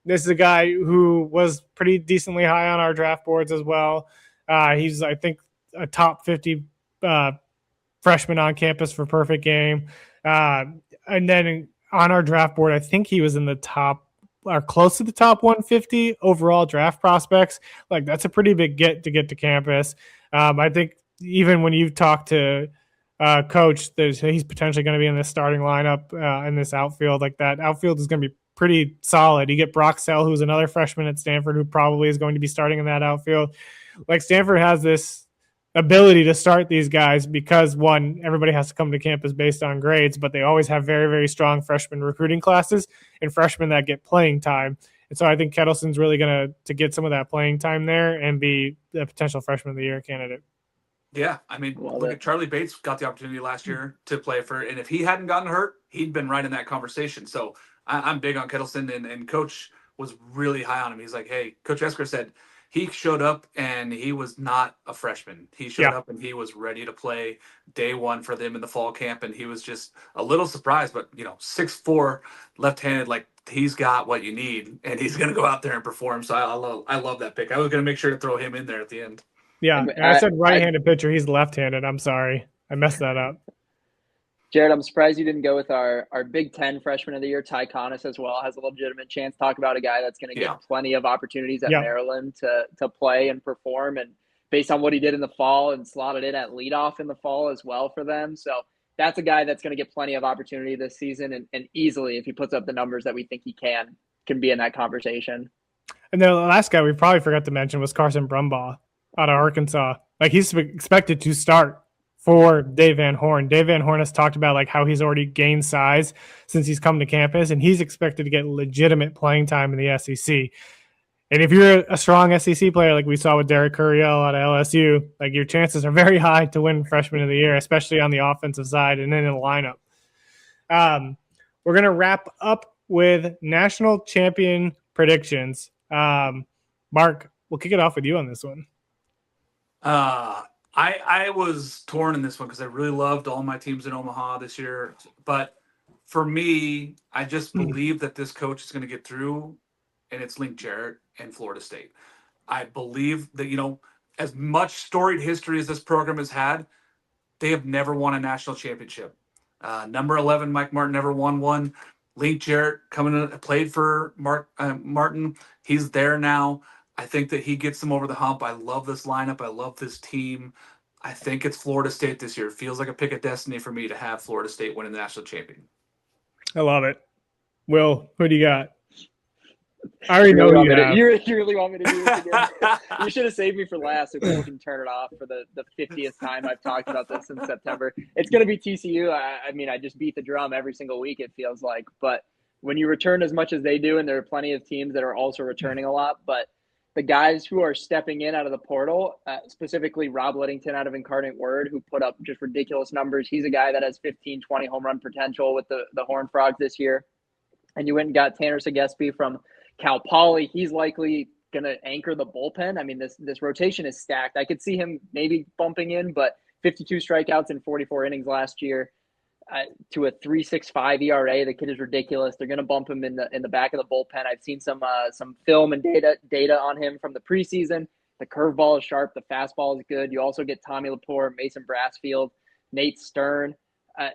This is a guy who was pretty decently high on our draft boards as well. He's, I think, a top 50 freshman on campus for perfect game. And then on our draft board, I think he was in the top or close to the top 150 overall draft prospects. Like, that's a pretty big get to campus. I think even when you talk to coach, he's potentially going to be in the starting lineup in this outfield. Like, that outfield is going to be pretty solid. You get Brock Sell, who's another freshman at Stanford, who probably is going to be starting in that outfield. Like, Stanford has this ability to start these guys because, one, everybody has to come to campus based on grades, but they always have very, very strong freshman recruiting classes and freshmen that get playing time. And so I think Kettleson's really going to get some of that playing time there and be a potential freshman of the year candidate. Yeah, I mean, look at Charlie Bates got the opportunity last year to play and if he hadn't gotten hurt, he'd been right in that conversation. So I'm big on Kettleson, and Coach was really high on him. He's like, hey, Coach Esker said, he showed up and he was not a freshman. He showed up and he was ready to play day one for them in the fall camp. And he was just a little surprised, but 6'4", left-handed, like, he's got what you need and he's going to go out there and perform. So I love that pick. I was going to make sure to throw him in there at the end. Yeah, and I said right-handed pitcher. He's left-handed. I'm sorry. I messed that up. Jared, I'm surprised you didn't go with our Big Ten freshman of the year, Ty Connis, as well. Has a legitimate chance. Talk about a guy that's going to get plenty of opportunities at Maryland to play and perform. And based on what he did in the fall and slotted in at leadoff in the fall as well for them. So that's a guy that's going to get plenty of opportunity this season. And easily, if he puts up the numbers that we think he can be in that conversation. And then the last guy we probably forgot to mention was Carson Brumbaugh out of Arkansas. Like, he's expected to start for Dave Van Horn. Dave Van Horn has talked about like how he's already gained size since he's come to campus, and he's expected to get legitimate playing time in the SEC. And if you're a strong SEC player, like we saw with Derek Couriel out of LSU, like your chances are very high to win Freshman of the Year, especially on the offensive side and then in the lineup. We're going to wrap up with national champion predictions. Mark, we'll kick it off with you on this one. I was torn in this one because I really loved all my teams in Omaha this year. But for me, I just believe that this coach is going to get through, and it's Link Jarrett and Florida State. I believe that, you know, as much storied history as this program has had, they have never won a national championship. Number 11, Mike Martin, never won one. Link Jarrett played for Martin. He's there now. I think that he gets them over the hump. I love this lineup. I love this team. I think it's Florida State this year. It feels like a pick of destiny for me to have Florida State winning the national champion. I love it. Will, who do you got? I already know who you have. You really want me to do this again? You should have saved me for last so people can turn it off for the 50th time I've talked about this in September. It's going to be TCU. I mean, I just beat the drum every single week, it feels like. But when you return as much as they do, and there are plenty of teams that are also returning a lot, but the guys who are stepping in out of the portal, specifically Rob Liddington out of Incarnate Word, who put up just ridiculous numbers. He's a guy that has 15, 20 home run potential with the Horned Frogs this year. And you went and got Tanner Segespi from Cal Poly. He's likely going to anchor the bullpen. I mean, this rotation is stacked. I could see him maybe bumping in, but 52 strikeouts in 44 innings last year to a 3.65 ERA. The kid is ridiculous. They're going to bump him in the back of the bullpen. I've seen some film and data on him from the preseason. The curveball is sharp. The fastball is good. You also get Tommy Laporte, Mason Brassfield, Nate Stern.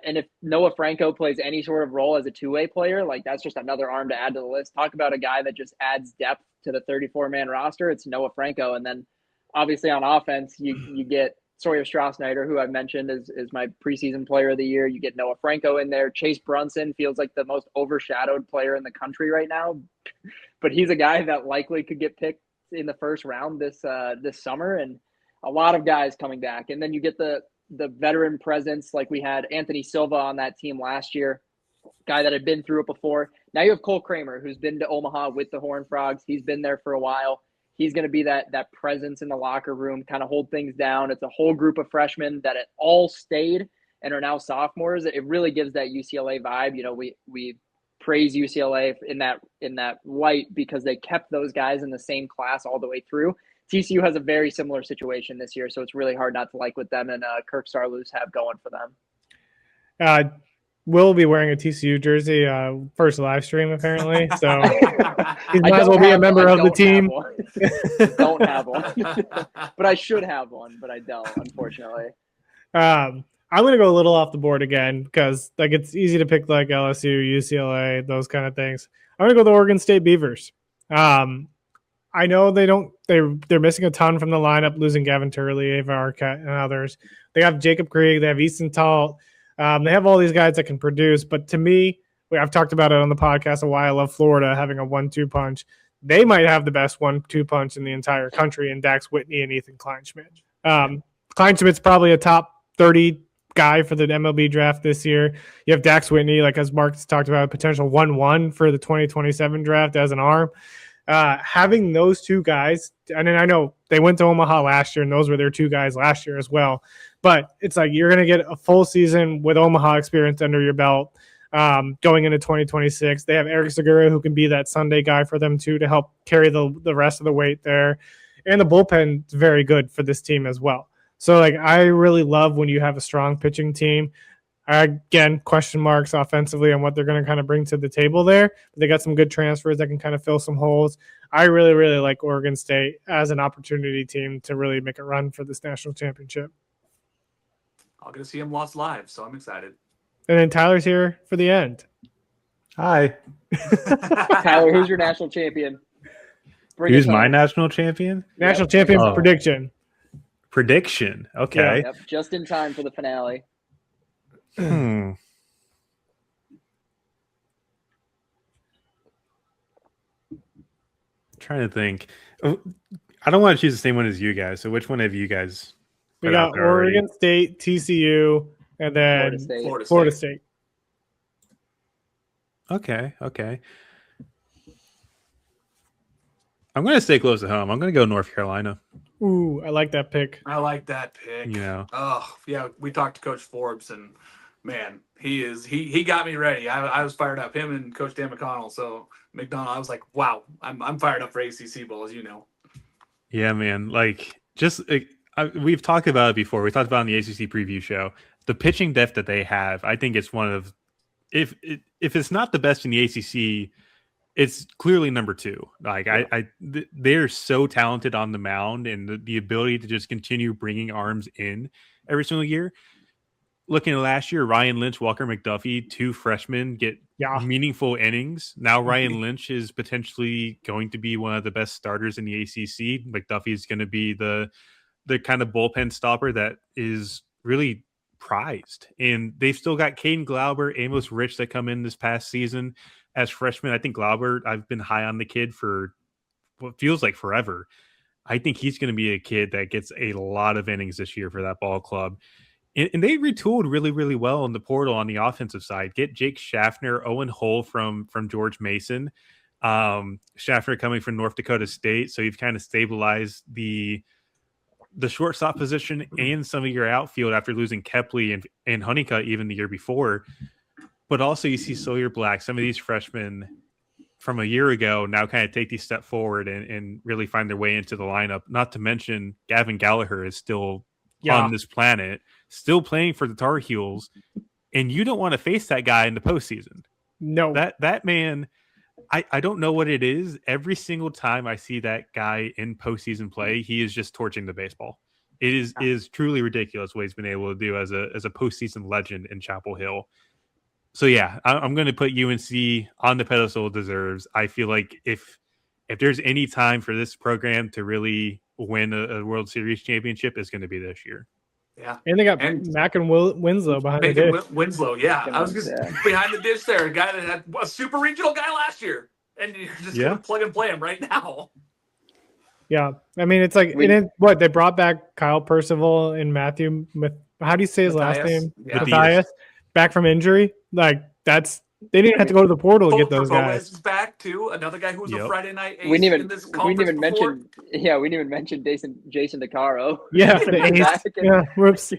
And if Noah Franco plays any sort of role as a two-way player, like that's just another arm to add to the list. Talk about a guy that just adds depth to the 34-man roster. It's Noah Franco. And then obviously on offense, you get Sawyer Strasnider, who I mentioned is my preseason player of the year. You get Noah Franco in there. Chase Brunson feels like the most overshadowed player in the country right now, but he's a guy that likely could get picked in the first round this summer, and a lot of guys coming back. And then you get the veteran presence, like we had Anthony Silva on that team last year, guy that had been through it before. Now you have Cole Kramer, who's been to Omaha with the Horned Frogs. He's been there for a while. He's going to be that presence in the locker room, kind of hold things down. It's a whole group of freshmen that all stayed and are now sophomores. It really gives that UCLA vibe. You know, we praise UCLA in that light because they kept those guys in the same class all the way through. TCU has a very similar situation this year, so it's really hard not to like what them and Kirk Sarloos have going for them. Will be wearing a TCU jersey first live stream, apparently. So he might as well be a member of the team. Don't have one. But I should have one, but I don't, unfortunately. I'm going to go a little off the board again because like it's easy to pick like LSU, UCLA, those kind of things. I'm going to go the Oregon State Beavers. I know they're missing a ton from the lineup, losing Gavin Turley, Ava Arquette, and others. They have Jacob Krieg, they have Easton Talt. They have all these guys that can produce, but to me, I've talked about it on the podcast of why I love Florida having a 1-2 punch. They might have the best 1-2 punch in the entire country in Dax Whitney and Ethan Kleinschmidt. Kleinschmidt's probably a top 30 guy for the MLB draft this year. You have Dax Whitney, like as Mark's talked about, potential 1-1 for the 2027 draft as an arm. Having those two guys, and then I know they went to Omaha last year, and those were their two guys last year as well. But it's like you're going to get a full season with Omaha experience under your belt going into 2026. They have Eric Segura, who can be that Sunday guy for them too to help carry the rest of the weight there. And the bullpen is very good for this team as well. So like I really love when you have a strong pitching team. Again, question marks offensively on what they're going to kind of bring to the table there. But they got some good transfers that can kind of fill some holes. I really, really like Oregon State as an opportunity team to really make a run for this national championship. I'll get to see him lost live, so I'm excited. And then Tyler's here for the end. Hi. Tyler, who's your national champion? Bring Who's us my home. national champion? National champion Oh. prediction. Prediction. Okay. Yep, just in time for the finale. Trying to think. Oh, I don't want to choose the same one as you guys. So which one have you guys We put out got there already? Oregon State, TCU, and then Florida State. Florida State. Okay. I'm going to stay close to home. I'm going to go North Carolina. Ooh, I like that pick. I like that pick. You know. Oh, yeah. We talked to Coach Forbes, and man, he got me ready. I was fired up. Him and Coach Dan McConnell. So McDonald, I was like, wow, I'm fired up for ACC Bowl, as you know. Yeah, man. Like, we've talked about it before. We talked about it on the ACC preview show. The pitching depth that they have, I think it's one of, if it's not the best in the ACC, it's clearly number 2. Like, yeah. They're so talented on the mound, and the ability to just continue bringing arms in every single year. Looking at last year, Ryan Lynch, Walker McDuffie, 2 freshmen get meaningful innings. Now Ryan Lynch is potentially going to be one of the best starters in the ACC. McDuffie is going to be the kind of bullpen stopper that is really prized. And they've still got Caden Glauber, Amos Rich that come in this past season as freshmen. I think Glauber, I've been high on the kid for what feels like forever. I think he's going to be a kid that gets a lot of innings this year for that ball club. And they retooled really, really well in the portal on the offensive side. Get Jake Schaffner, Owen Hull from George Mason. Schaffner coming from North Dakota State. So you've kind of stabilized the shortstop position and some of your outfield after losing Kepley and Honeycutt even the year before. But also you see Sawyer Black, some of these freshmen from a year ago now kind of take these step forward and really find their way into the lineup. Not to mention Gavin Gallagher is still on this planet, still playing for the Tar Heels, and you don't want to face that guy in the postseason. No, that man, I don't know what it is. Every single time I see that guy in postseason play, he is just torching the baseball. It is truly ridiculous what he's been able to do as a postseason legend in Chapel Hill. So yeah, I'm going to put UNC on the pedestal it deserves. I feel like if there's any time for this program to really win a World Series championship, it's going to be this year. Yeah. And they got Mac and Winslow behind the dish. Winslow, yeah. I was just behind the dish there. A guy that had a super regional guy last year. And you're just going to plug and play him right now. Yeah. I mean, it's like, they brought back Kyle Percival and Matthew, how do you say his last name? Yeah. Matthias, back from injury. Like, they didn't have to go to the portal to get those guys. Is back too. Another guy who was a Friday night ace we didn't even mention Jason DeCaro. Yeah, the ace. Yeah, whoops.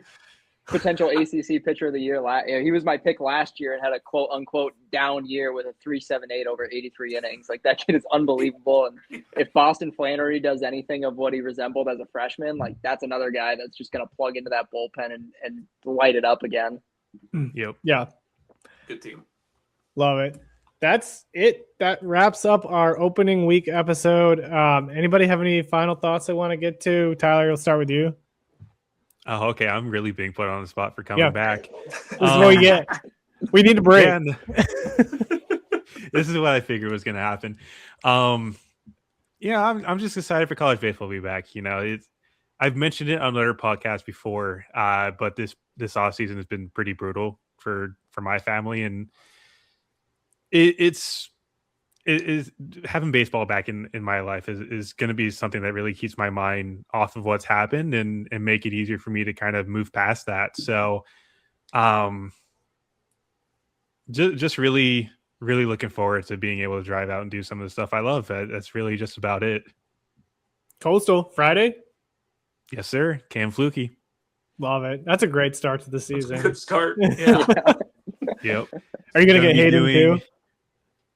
Potential ACC pitcher of the year. He was my pick last year and had a quote unquote down year with a 3.78 over 83 innings. Like, that kid is unbelievable. And if Boston Flannery does anything of what he resembled as a freshman, like, that's another guy that's just going to plug into that bullpen and light it up again. Yep. Yeah. Good team. Love it. That's it. That wraps up our opening week episode. Anybody have any final thoughts they want to get to? Tyler, we'll start with you. Oh, okay. I'm really being put on the spot for coming back. This is what we get. We need a break. This is what I figured was going to happen. I'm just excited for college baseball to be back. You know, I've mentioned it on another podcast before, but this offseason has been pretty brutal for my family, and it is having baseball back in my life is going to be something that really keeps my mind off of what's happened and make it easier for me to kind of move past that. So, just really, really looking forward to being able to drive out and do some of the stuff I love. That's really just about it. Coastal Friday. Yes, sir. Cam Flukie. Love it. That's a great start to the season. That's a good start. Yeah. Yep. Are you going to get Hayden too?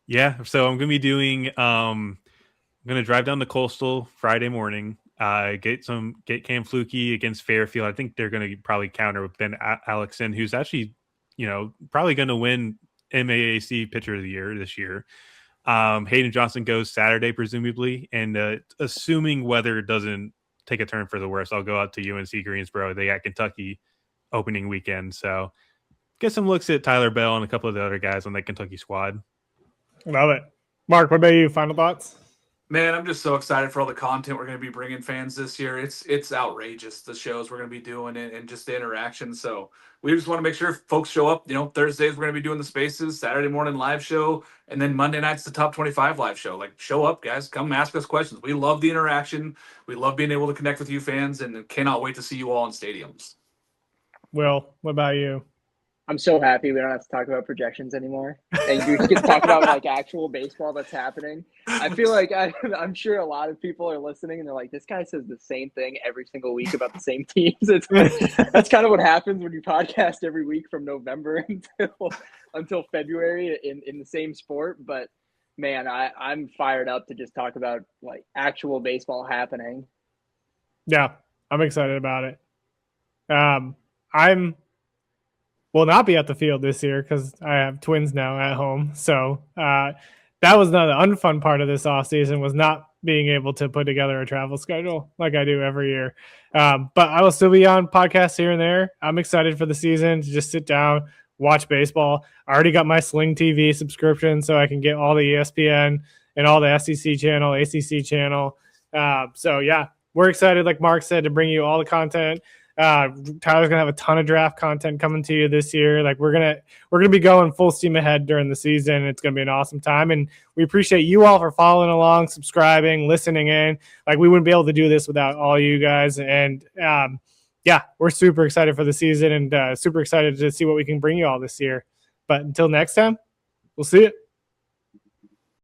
Yeah. So I'm going to be doing, I'm going to drive down to Coastal Friday morning, get Cam Flukie against Fairfield. I think they're going to probably counter with Ben Alexson, who's actually, probably going to win MAAC Pitcher of the Year this year. Hayden Johnson goes Saturday, presumably, and assuming weather doesn't take a turn for the worse, I'll go out to UNC Greensboro. They got Kentucky opening weekend, so get some looks at Tyler Bell and a couple of the other guys on that Kentucky squad. Love it. Mark, what about you? Final thoughts? Man, I'm just so excited for all the content we're going to be bringing fans this year. It's outrageous, the shows we're going to be doing and just the interaction. So we just want to make sure folks show up. Thursdays we're going to be doing the spaces, Saturday morning live show, and then Monday night's the top 25 live show. Like, show up, guys. Come ask us questions. We love the interaction. We love being able to connect with you fans, and cannot wait to see you all in stadiums. Will, what about you? I'm so happy we don't have to talk about projections anymore, and you get to talk about like actual baseball that's happening. I feel like I'm sure a lot of people are listening and they're like, this guy says the same thing every single week about the same teams. That's kind of what happens when you podcast every week from November until February in the same sport. But man, I'm fired up to just talk about like actual baseball happening. Yeah, I'm excited about it. I'm will not be at the field this year because I have twins now at home. So that was not the unfun part of this offseason, was not being able to put together a travel schedule like I do every year. But I will still be on podcasts here and there. I'm excited for the season to just sit down, watch baseball. I already got my Sling TV subscription so I can get all the ESPN and all the SEC channel, ACC channel. So yeah, we're excited, like Mark said, to bring you all the content. Tyler's gonna have a ton of draft content coming to you this year. Like, we're gonna be going full steam ahead during the season. It's gonna be an awesome time, and we appreciate you all for following along, subscribing, listening in. Like, we wouldn't be able to do this without all you guys. And yeah, we're super excited for the season and super excited to see what we can bring you all this year. But until next time, we'll see you.